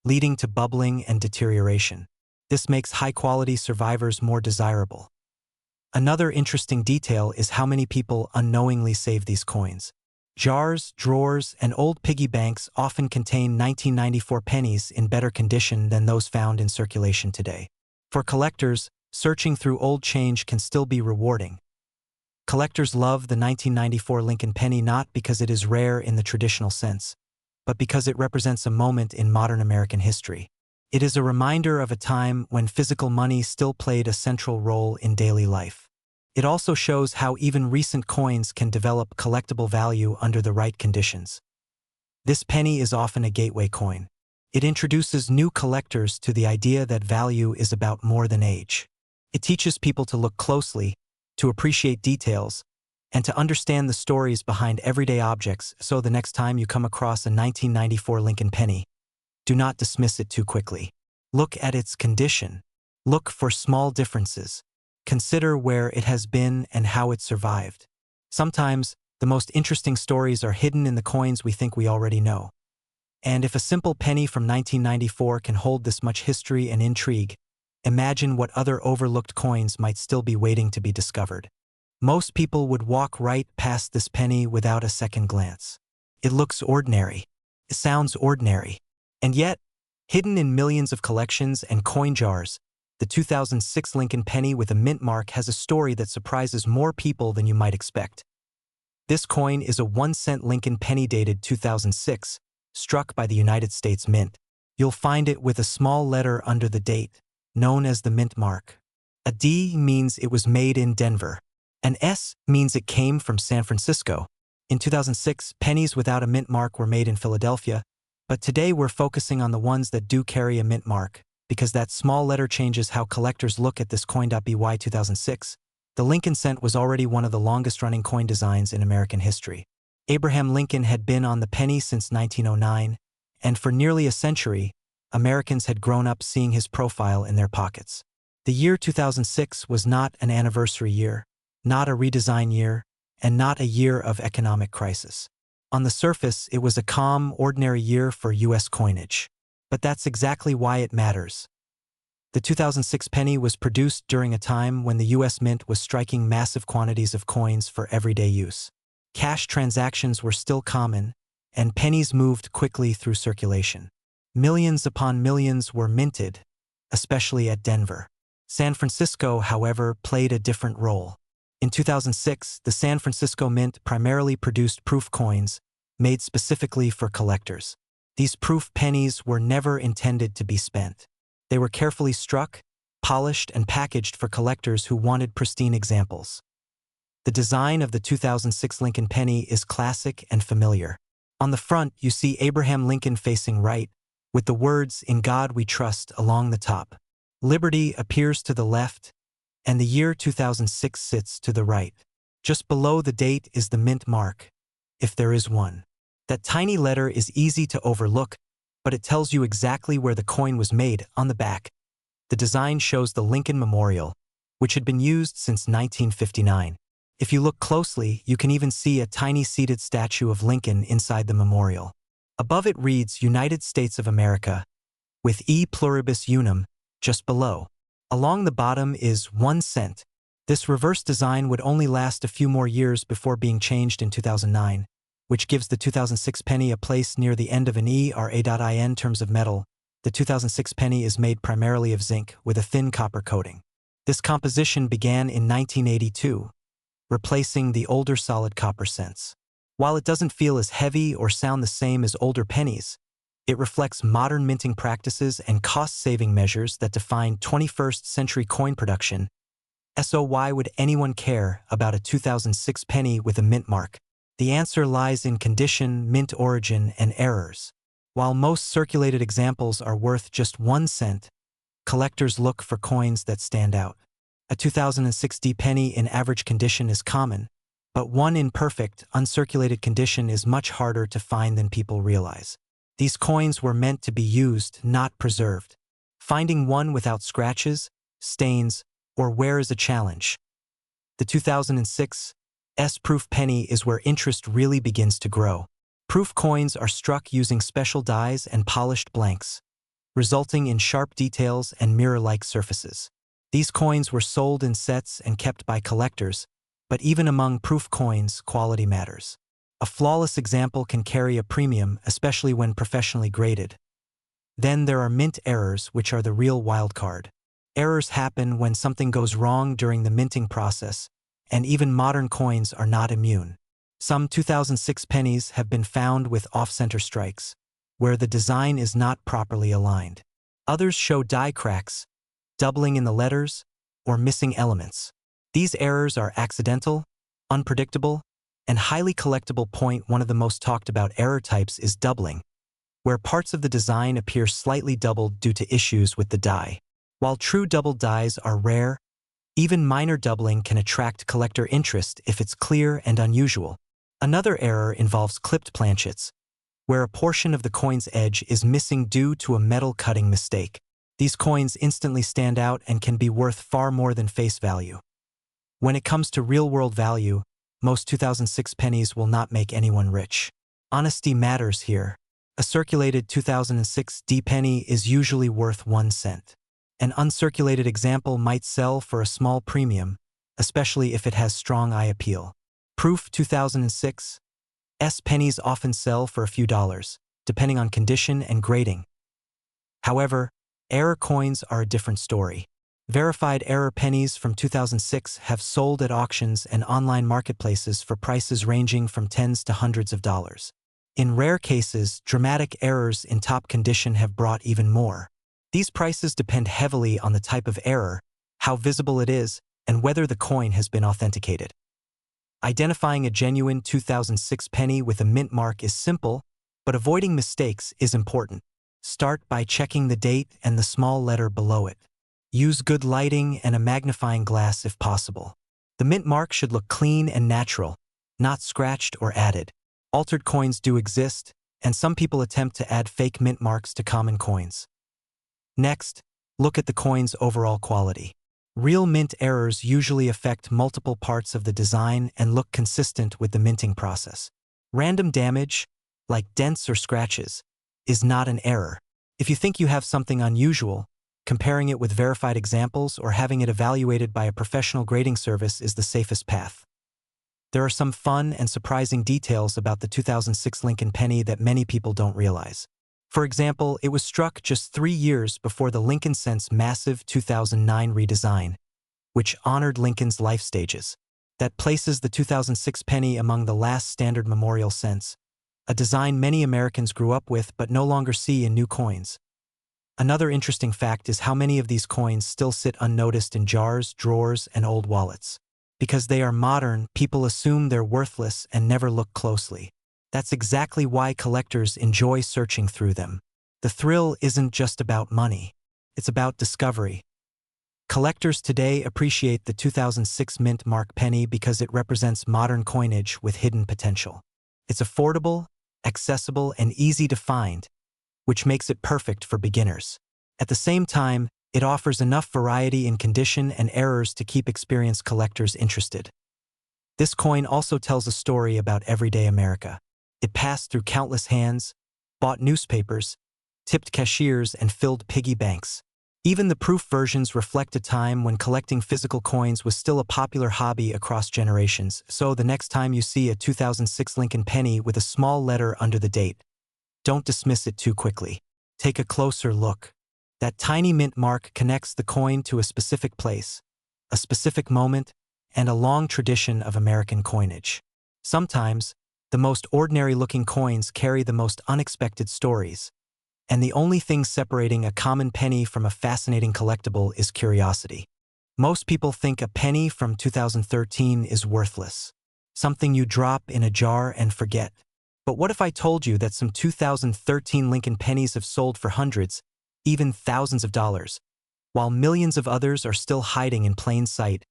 Speaker 1: leading to bubbling and deterioration. This makes high-quality survivors more desirable. Another interesting detail is how many people unknowingly save these coins. Jars, drawers, and old piggy banks often contain 1994 pennies in better condition than those found in circulation today. For collectors, searching through old change can still be rewarding. Collectors love the 1994 Lincoln penny not because it is rare in the traditional sense, but because it represents a moment in modern American history. It is a reminder of a time when physical money still played a central role in daily life. It also shows how even recent coins can develop collectible value under the right conditions. This penny is often a gateway coin. It introduces new collectors to the idea that value is about more than age. It teaches people to look closely, to appreciate details, and to understand the stories behind everyday objects. So the next time you come across a 1994 Lincoln penny, do not dismiss it too quickly. Look at its condition. Look for small differences. Consider where it has been and how it survived. Sometimes, the most interesting stories are hidden in the coins we think we already know. And if a simple penny from 1994 can hold this much history and intrigue, imagine what other overlooked coins might still be waiting to be discovered. Most people would walk right past this penny without a second glance. It looks ordinary. It sounds ordinary. And yet, hidden in millions of collections and coin jars, the 2006 Lincoln penny with a mint mark has a story that surprises more people than you might expect. This coin is a 1-cent Lincoln penny dated 2006, struck by the United States Mint. You'll find it with a small letter under the date, known as the mint mark. A D means it was made in Denver. An S means it came from San Francisco. In 2006, pennies without a mint mark were made in Philadelphia, but today we're focusing on the ones that do carry a mint mark, because that small letter changes how collectors look at this coin. By 2006, the Lincoln cent was already one of the longest-running coin designs in American history. Abraham Lincoln had been on the penny since 1909, and for nearly a century, Americans had grown up seeing his profile in their pockets. The year 2006 was not an anniversary year, not a redesign year, and not a year of economic crisis. On the surface, it was a calm, ordinary year for U.S. coinage. But that's exactly why it matters. The 2006 penny was produced during a time when the U.S. Mint was striking massive quantities of coins for everyday use. Cash transactions were still common, and pennies moved quickly through circulation. Millions upon millions were minted, especially at Denver. San Francisco, however, played a different role. In 2006, the San Francisco Mint primarily produced proof coins, made specifically for collectors. These proof pennies were never intended to be spent. They were carefully struck, polished, and packaged for collectors who wanted pristine examples. The design of the 2006 Lincoln penny is classic and familiar. On the front, you see Abraham Lincoln facing right, with the words, "In God We Trust," along the top. Liberty appears to the left, and the year 2006 sits to the right. Just below the date is the mint mark, if there is one. That tiny letter is easy to overlook, but it tells you exactly where the coin was made. On the back, the design shows the Lincoln Memorial, which had been used since 1959. If you look closely, you can even see a tiny seated statue of Lincoln inside the memorial. Above it reads United States of America, with E pluribus unum just below. Along the bottom is 1 cent. This reverse design would only last a few more years before being changed in 2009, which gives the 2006 penny a place near the end of an ERA. In terms of metal, the 2006 penny is made primarily of zinc with a thin copper coating. This composition began in 1982, replacing the older solid copper cents. While it doesn't feel as heavy or sound the same as older pennies, it reflects modern minting practices and cost-saving measures that define 21st century coin production. So why would anyone care about a 2006 penny with a mint mark? The answer lies in condition, mint origin, and errors. While most circulated examples are worth just 1 cent, collectors look for coins that stand out. A 2006 penny in average condition is common, but one in perfect, uncirculated condition is much harder to find than people realize. These coins were meant to be used, not preserved. Finding one without scratches, stains, or wear is a challenge. The 2006 S-proof penny is where interest really begins to grow. Proof coins are struck using special dies and polished blanks, resulting in sharp details and mirror-like surfaces. These coins were sold in sets and kept by collectors, but even among proof coins, quality matters. A flawless example can carry a premium, especially when professionally graded. Then there are mint errors, which are the real wild card. Errors happen when something goes wrong during the minting process, and even modern coins are not immune. Some 2006 pennies have been found with off-center strikes, where the design is not properly aligned. Others show die cracks, doubling in the letters, or missing elements. These errors are accidental, unpredictable, and highly collectible. One of the most talked about error types is doubling, where parts of the design appear slightly doubled due to issues with the die. While true doubled dies are rare, even minor doubling can attract collector interest if it's clear and unusual. Another error involves clipped planchets, where a portion of the coin's edge is missing due to a metal cutting mistake. These coins instantly stand out and can be worth far more than face value. When it comes to real-world value, most 2006 pennies will not make anyone rich. Honesty matters here. A circulated 2006 penny is usually worth 1 cent. An uncirculated example might sell for a small premium, especially if it has strong eye appeal. Proof 2006 S pennies often sell for a few dollars, depending on condition and grading. However, error coins are a different story. Verified error pennies from 2006 have sold at auctions and online marketplaces for prices ranging from tens to hundreds of dollars. In rare cases, dramatic errors in top condition have brought even more. These prices depend heavily on the type of error, how visible it is, and whether the coin has been authenticated. Identifying a genuine 2006 penny with a mint mark is simple, but avoiding mistakes is important. Start by checking the date and the small letter below it. Use good lighting and a magnifying glass if possible. The mint mark should look clean and natural, not scratched or added. Altered coins do exist, and some people attempt to add fake mint marks to common coins. Next, look at the coin's overall quality. Real mint errors usually affect multiple parts of the design and look consistent with the minting process. Random damage, like dents or scratches, is not an error. If you think you have something unusual, comparing it with verified examples or having it evaluated by a professional grading service is the safest path. There are some fun and surprising details about the 2006 Lincoln penny that many people don't realize. For example, it was struck just 3 years before the Lincoln Cent's massive 2009 redesign, which honored Lincoln's life stages. That places the 2006 penny among the last standard memorial cents, a design many Americans grew up with but no longer see in new coins. Another interesting fact is how many of these coins still sit unnoticed in jars, drawers, and old wallets. Because they are modern, people assume they're worthless and never look closely. That's exactly why collectors enjoy searching through them. The thrill isn't just about money. It's about discovery. Collectors today appreciate the 2006 mint mark penny because it represents modern coinage with hidden potential. It's affordable, accessible, and easy to find, which makes it perfect for beginners. At the same time, it offers enough variety in condition and errors to keep experienced collectors interested. This coin also tells a story about everyday America. It passed through countless hands, bought newspapers, tipped cashiers, and filled piggy banks. Even the proof versions reflect a time when collecting physical coins was still a popular hobby across generations, so the next time you see a 2006 Lincoln penny with a small letter under the date, don't dismiss it too quickly. Take a closer look. That tiny mint mark connects the coin to a specific place, a specific moment, and a long tradition of American coinage. Sometimes, the most ordinary-looking coins carry the most unexpected stories, and the only thing separating a common penny from a fascinating collectible is curiosity. Most people think a penny from 2013 is worthless, something you drop in a jar and forget. But what if I told you that some 2013 Lincoln pennies have sold for hundreds, even thousands of dollars, while millions of others are still hiding in plain sight,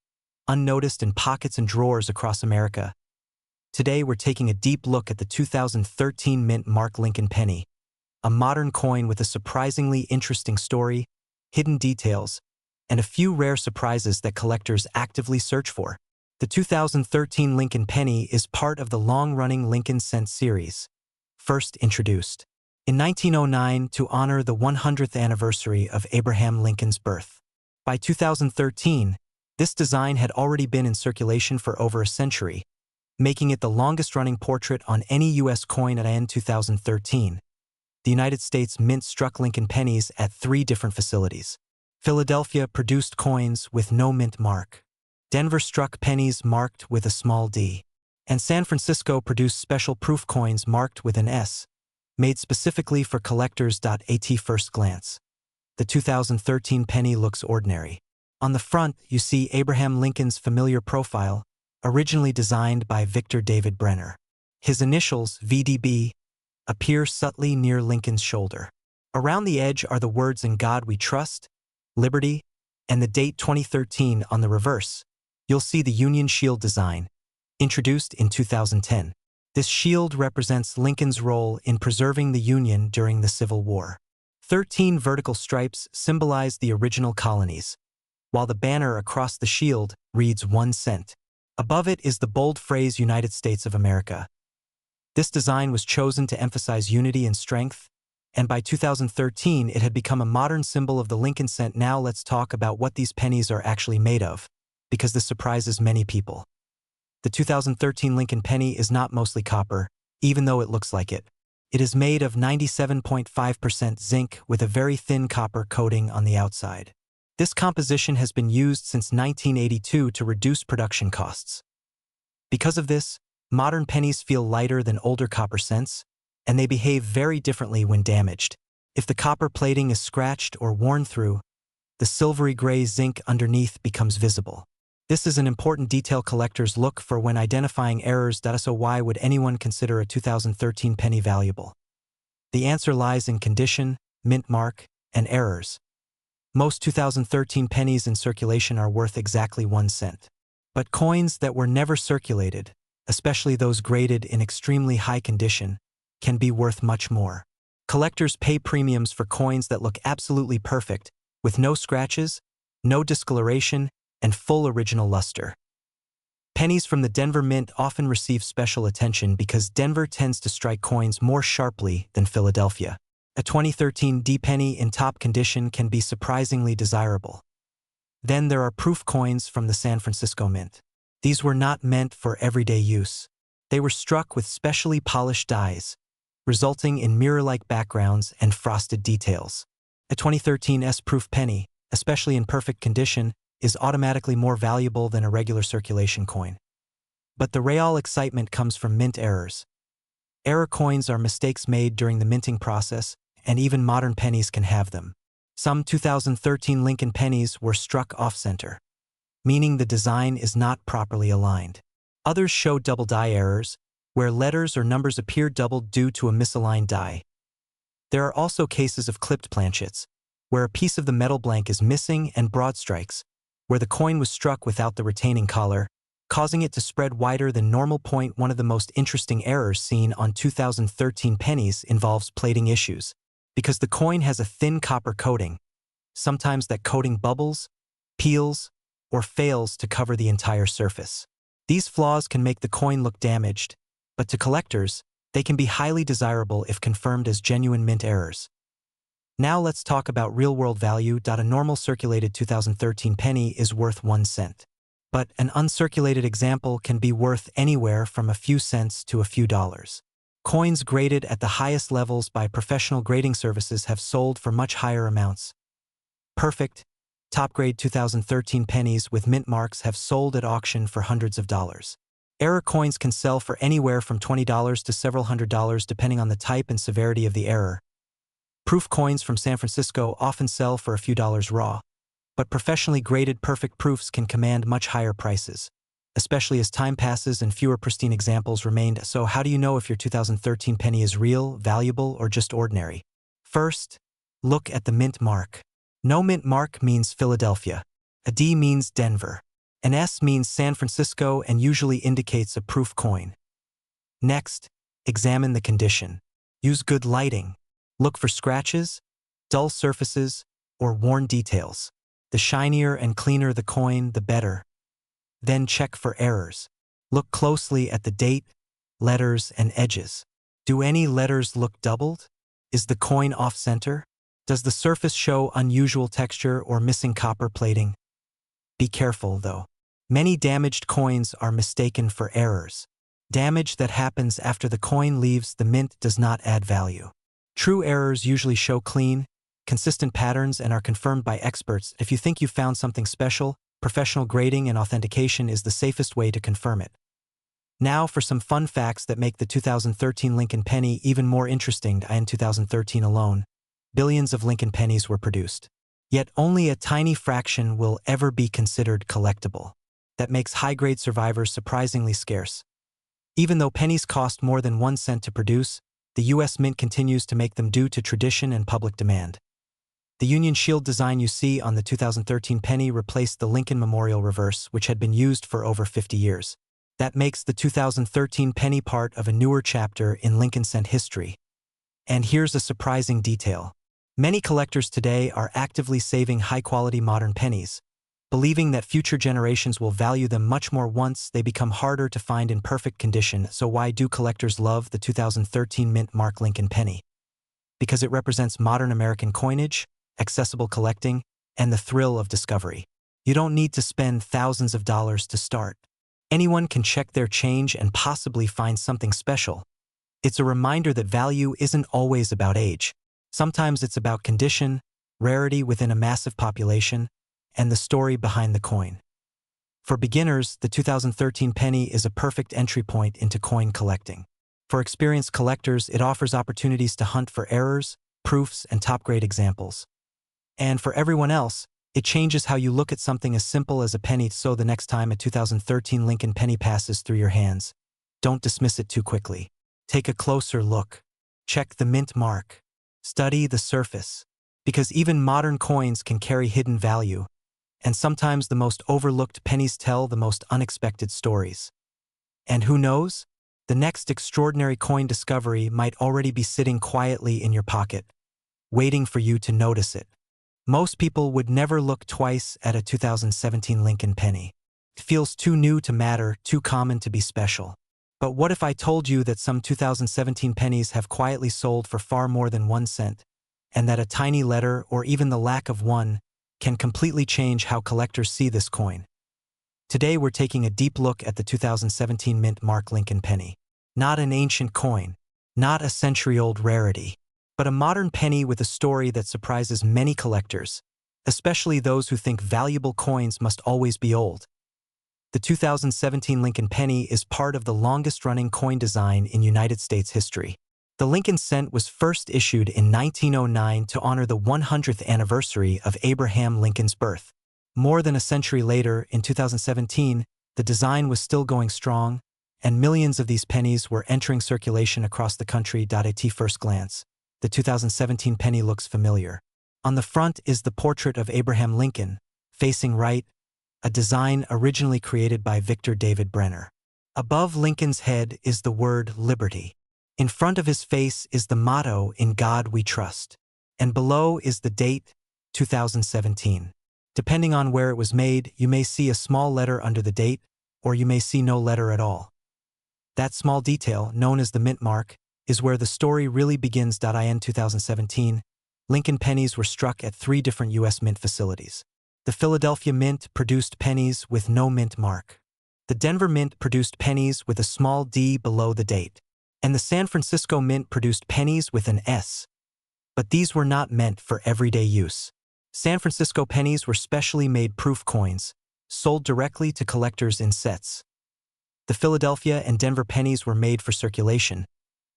Speaker 1: unnoticed in pockets and drawers across America? Today we're taking a deep look at the 2013 mint mark Lincoln penny, a modern coin with a surprisingly interesting story, hidden details, and a few rare surprises that collectors actively search for. The 2013 Lincoln penny is part of the long-running Lincoln Cent series, first introduced in 1909 to honor the 100th anniversary of Abraham Lincoln's birth. By 2013, this design had already been in circulation for over a century, making it the longest-running portrait on any U.S. coin in 2013. The United States Mint struck Lincoln pennies at 3 different facilities. Philadelphia produced coins with no mint mark. Denver struck pennies marked with a small d. And San Francisco produced special proof coins marked with an S, made specifically for collectors. At first glance, the 2013 penny looks ordinary. On the front, you see Abraham Lincoln's familiar profile, originally designed by Victor David Brenner. His initials, VDB, appear subtly near Lincoln's shoulder. Around the edge are the words "In God We Trust," "Liberty," and the date 2013 on the reverse. You'll see the Union Shield design, introduced in 2010. This shield represents Lincoln's role in preserving the Union during the Civil War. 13 vertical stripes symbolize the original colonies, while the banner across the shield reads 1 cent. Above it is the bold phrase "United States of America." This design was chosen to emphasize unity and strength, and by 2013 it had become a modern symbol of the Lincoln Cent. Now let's talk about what these pennies are actually made of, because this surprises many people. The 2013 Lincoln penny is not mostly copper, even though it looks like it. It is made of 97.5% zinc with a very thin copper coating on the outside. This composition has been used since 1982 to reduce production costs. Because of this, modern pennies feel lighter than older copper cents, and they behave very differently when damaged. If the copper plating is scratched or worn through, the silvery gray zinc underneath becomes visible. This is an important detail collectors look for when identifying errors. So why would anyone consider a 2013 penny valuable? The answer lies in condition, mint mark, and errors. Most 2013 pennies in circulation are worth exactly 1 cent. But coins that were never circulated, especially those graded in extremely high condition, can be worth much more. Collectors pay premiums for coins that look absolutely perfect, with no scratches, no discoloration, and full original luster. Pennies from the Denver Mint often receive special attention because Denver tends to strike coins more sharply than Philadelphia. A 2013 D penny in top condition can be surprisingly desirable. Then there are proof coins from the San Francisco Mint. These were not meant for everyday use. They were struck with specially polished dies, resulting in mirror-like backgrounds and frosted details. A 2013 S-proof penny, especially in perfect condition, is automatically more valuable than a regular circulation coin. But the real excitement comes from mint errors. Error coins are mistakes made during the minting process, and even modern pennies can have them. Some 2013 Lincoln pennies were struck off-center, meaning the design is not properly aligned. Others show double die errors, where letters or numbers appear doubled due to a misaligned die. There are also cases of clipped planchets, where a piece of the metal blank is missing, and broad strikes, where the coin was struck without the retaining collar, causing it to spread wider than normal. One of the most interesting errors seen on 2013 pennies involves plating issues. Because the coin has a thin copper coating, sometimes that coating bubbles, peels, or fails to cover the entire surface. These flaws can make the coin look damaged, but to collectors, they can be highly desirable if confirmed as genuine mint errors. Now let's talk about real-world value. A normal circulated 2013 penny is worth 1 cent. But an uncirculated example can be worth anywhere from a few cents to a few dollars. Coins graded at the highest levels by professional grading services have sold for much higher amounts. Perfect, top-grade 2013 pennies with mint marks have sold at auction for hundreds of dollars. Error coins can sell for anywhere from $20 to several $100s depending on the type and severity of the error. Proof coins from San Francisco often sell for a few dollars raw, but professionally graded perfect proofs can command much higher prices, especially as time passes and fewer pristine examples remained. So how do you know if your 2013 penny is real, valuable, or just ordinary? First, look at the mint mark. No mint mark means Philadelphia. A D means Denver. An S means San Francisco and usually indicates a proof coin. Next, examine the condition. Use good lighting. Look for scratches, dull surfaces, or worn details. The shinier and cleaner the coin, the better. Then check for errors. Look closely at the date, letters, and edges. Do any letters look doubled? Is the coin off-center? Does the surface show unusual texture or missing copper plating? Be careful, though. Many damaged coins are mistaken for errors. Damage that happens after the coin leaves the mint does not add value. True errors usually show clean, consistent patterns and are confirmed by experts. If you think you found something special, professional grading and authentication is the safest way to confirm it. Now for some fun facts that make the 2013 Lincoln penny even more interesting. In 2013 alone, billions of Lincoln pennies were produced. Yet only a tiny fraction will ever be considered collectible. That makes high-grade survivors surprisingly scarce. Even though pennies cost more than 1 cent to produce, the U.S. Mint continues to make them due to tradition and public demand. The Union Shield design you see on the 2013 penny replaced the Lincoln Memorial reverse, which had been used for over 50 years. That makes the 2013 penny part of a newer chapter in Lincoln cent history. And here's a surprising detail. Many collectors today are actively saving high-quality modern pennies, believing that future generations will value them much more once they become harder to find in perfect condition. So why do collectors love the 2013 mint mark Lincoln penny? Because it represents modern American coinage, accessible collecting, and the thrill of discovery. You don't need to spend thousands of dollars to start. Anyone can check their change and possibly find something special. It's a reminder that value isn't always about age. Sometimes it's about condition, rarity within a massive population, and the story behind the coin. For beginners, the 2013 penny is a perfect entry point into coin collecting. For experienced collectors, it offers opportunities to hunt for errors, proofs, and top-grade examples. And for everyone else, it changes how you look at something as simple as a penny. So the next time a 2013 Lincoln penny passes through your hands, don't dismiss it too quickly. Take a closer look. Check the mint mark. Study the surface. Because even modern coins can carry hidden value, and sometimes the most overlooked pennies tell the most unexpected stories. And who knows? The next extraordinary coin discovery might already be sitting quietly in your pocket, waiting for you to notice it. Most people would never look twice at a 2017 Lincoln penny. It feels too new to matter, too common to be special. But what if I told you that some 2017 pennies have quietly sold for far more than 1 cent, and that a tiny letter, or even the lack of one, can completely change how collectors see this coin? Today we're taking a deep look at the 2017 mint mark Lincoln penny. Not an ancient coin, not a century-old rarity, but a modern penny with a story that surprises many collectors, especially those who think valuable coins must always be old. The 2017 Lincoln penny is part of the longest-running coin design in United States history. The Lincoln cent was first issued in 1909 to honor the 100th anniversary of Abraham Lincoln's birth. More than a century later, in 2017, the design was still going strong, and millions of these pennies were entering circulation across the country. At first glance, the 2017 penny looks familiar. On the front is the portrait of Abraham Lincoln, facing right, a design originally created by Victor David Brenner. Above Lincoln's head is the word liberty. In front of his face is the motto, "In God We Trust." And below is the date, 2017. Depending on where it was made, you may see a small letter under the date, or you may see no letter at all. That small detail, known as the mint mark, is where the story really begins. In 2017, Lincoln pennies were struck at 3 different U.S. mint facilities. The Philadelphia Mint produced pennies with no mint mark. The Denver Mint produced pennies with a small D below the date. And the San Francisco Mint produced pennies with an S. But these were not meant for everyday use. San Francisco pennies were specially made proof coins, sold directly to collectors in sets. The Philadelphia and Denver pennies were made for circulation,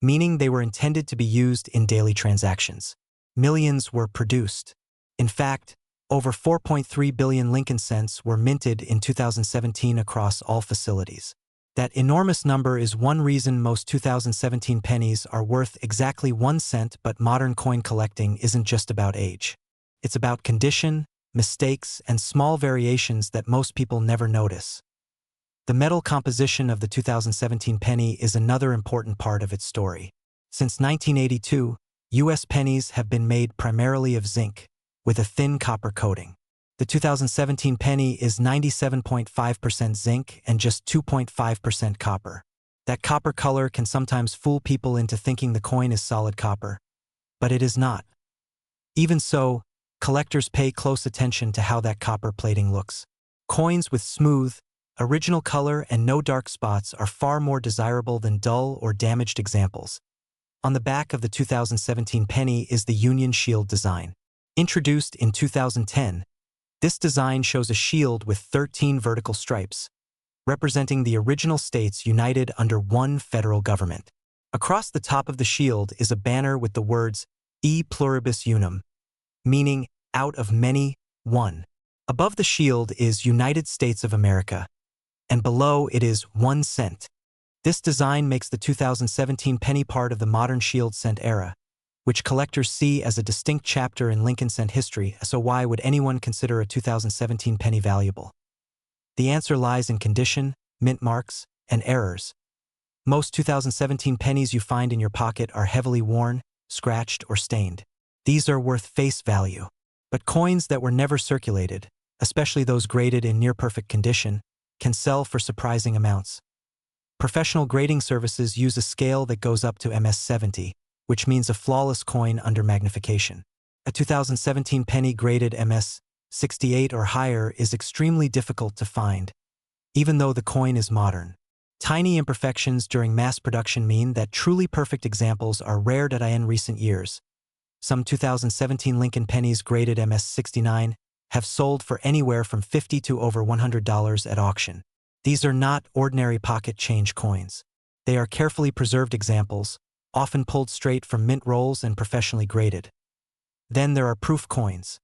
Speaker 1: meaning they were intended to be used in daily transactions. Millions were produced. In fact, over 4.3 billion Lincoln cents were minted in 2017 across all facilities. That enormous number is one reason most 2017 pennies are worth exactly 1 cent, but modern coin collecting isn't just about age. It's about condition, mistakes, and small variations that most people never notice. The metal composition of the 2017 penny is another important part of its story. Since 1982, U.S. pennies have been made primarily of zinc, with a thin copper coating. The 2017 penny is 97.5% zinc and just 2.5% copper. That copper color can sometimes fool people into thinking the coin is solid copper, but it is not. Even so, collectors pay close attention to how that copper plating looks. Coins with smooth, original color and no dark spots are far more desirable than dull or damaged examples. On the back of the 2017 penny is the Union Shield design. Introduced in 2010, this design shows a shield with 13 vertical stripes, representing the original states united under one federal government. Across the top of the shield is a banner with the words E pluribus unum, meaning out of many, one. Above the shield is United States of America, and below it is 1 cent. This design makes the 2017 penny part of the modern shield cent era, which collectors see as a distinct chapter in Lincoln cent history. So why would anyone consider a 2017 penny valuable? The answer lies in condition, mint marks, and errors. Most 2017 pennies you find in your pocket are heavily worn, scratched, or stained. These are worth face value. But coins that were never circulated, especially those graded in near-perfect condition, can sell for surprising amounts. Professional grading services use a scale that goes up to MS-70, which means a flawless coin under magnification. A 2017 penny graded MS-68 or higher is extremely difficult to find, even though the coin is modern. Tiny imperfections during mass production mean that truly perfect examples are rare. In recent years, some 2017 Lincoln pennies graded MS-69 have sold for anywhere from $50 to over $100 at auction. These are not ordinary pocket change coins. They are carefully preserved examples, often pulled straight from mint rolls and professionally graded. Then there are proof coins.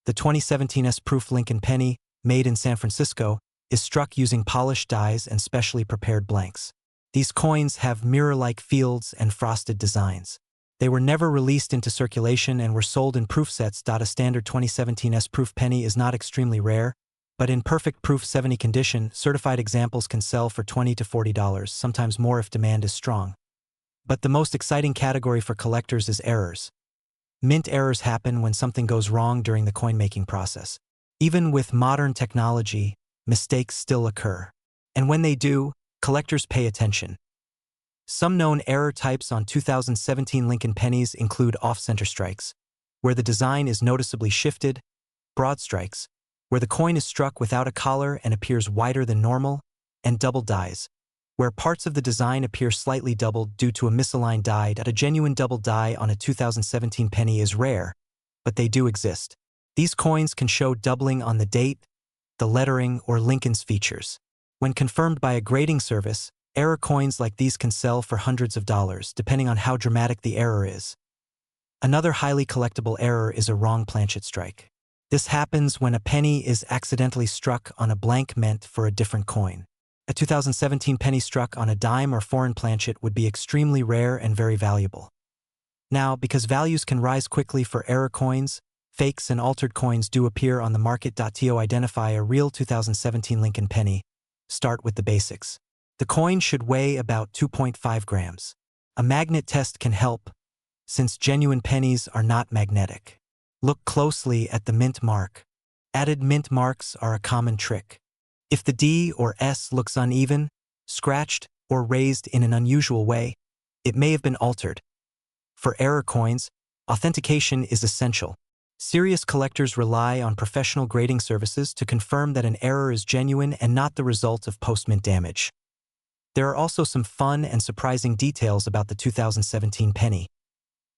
Speaker 1: The 2017 S-Proof Lincoln penny, made in San Francisco, is struck using polished dies and specially prepared blanks. These coins have mirror-like fields and frosted designs. They were never released into circulation and were sold in proof sets. A standard 2017 S-Proof penny is not extremely rare, but in perfect proof 70 condition, certified examples can sell for $20 to $40, sometimes more if demand is strong. But the most exciting category for collectors is errors. Mint errors happen when something goes wrong during the coin-making process. Even with modern technology, mistakes still occur. And when they do, collectors pay attention. Some known error types on 2017 Lincoln pennies include off-center strikes, where the design is noticeably shifted, broad strikes, where the coin is struck without a collar and appears wider than normal, and double dies, where parts of the design appear slightly doubled due to a misaligned die. A genuine double die on a 2017 penny is rare, but they do exist. These coins can show doubling on the date, the lettering, or Lincoln's features. When confirmed by a grading service, error coins like these can sell for hundreds of dollars, depending on how dramatic the error is. Another highly collectible error is a wrong planchet strike. This happens when a penny is accidentally struck on a blank meant for a different coin. A 2017 penny struck on a dime or foreign planchet would be extremely rare and very valuable. Now, because values can rise quickly for error coins, fakes and altered coins do appear on the market. To identify a real 2017 Lincoln penny, start with the basics. The coin should weigh about 2.5 grams. A magnet test can help, since genuine pennies are not magnetic. Look closely at the mint mark. Added mint marks are a common trick. If the D or S looks uneven, scratched, or raised in an unusual way, it may have been altered. For error coins, authentication is essential. Serious collectors rely on professional grading services to confirm that an error is genuine and not the result of post-mint damage. There are also some fun and surprising details about the 2017 penny.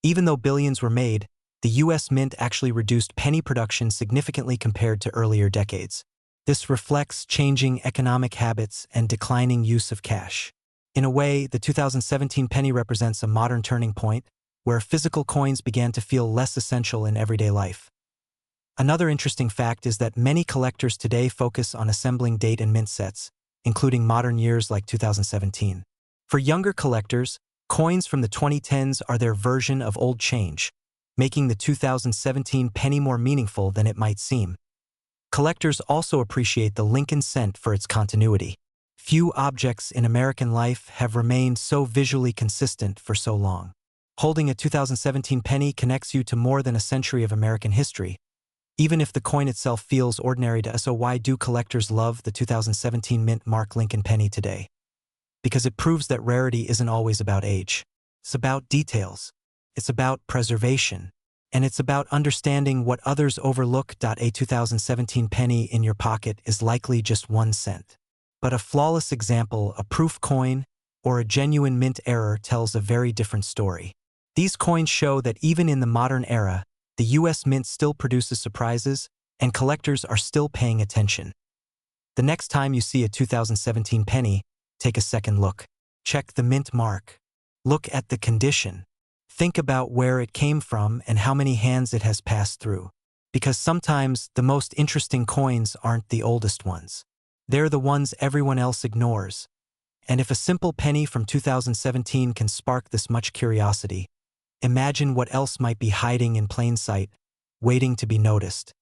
Speaker 1: Even though billions were made, the U.S. Mint actually reduced penny production significantly compared to earlier decades. This reflects changing economic habits and declining use of cash. In a way, the 2017 penny represents a modern turning point, where physical coins began to feel less essential in everyday life. Another interesting fact is that many collectors today focus on assembling date and mint sets, including modern years like 2017. For younger collectors, coins from the 2010s are their version of old change, making the 2017 penny more meaningful than it might seem. Collectors also appreciate the Lincoln cent for its continuity. Few objects in American life have remained so visually consistent for so long. Holding a 2017 penny connects you to more than a century of American history, even if the coin itself feels ordinary to us. So why do collectors love the 2017 mint mark Lincoln penny today? Because it proves that rarity isn't always about age. It's about details. It's about preservation. And it's about understanding what others overlook. A 2017 penny in your pocket is likely just 1 cent. But a flawless example, a proof coin, or a genuine mint error tells a very different story. These coins show that even in the modern era, the U.S. Mint still produces surprises, and collectors are still paying attention. The next time you see a 2017 penny, take a second look. Check the mint mark. Look at the condition. Think about where it came from and how many hands it has passed through. Because sometimes the most interesting coins aren't the oldest ones. They're the ones everyone else ignores. And if a simple penny from 2017 can spark this much curiosity, imagine what else might be hiding in plain sight, waiting to be noticed.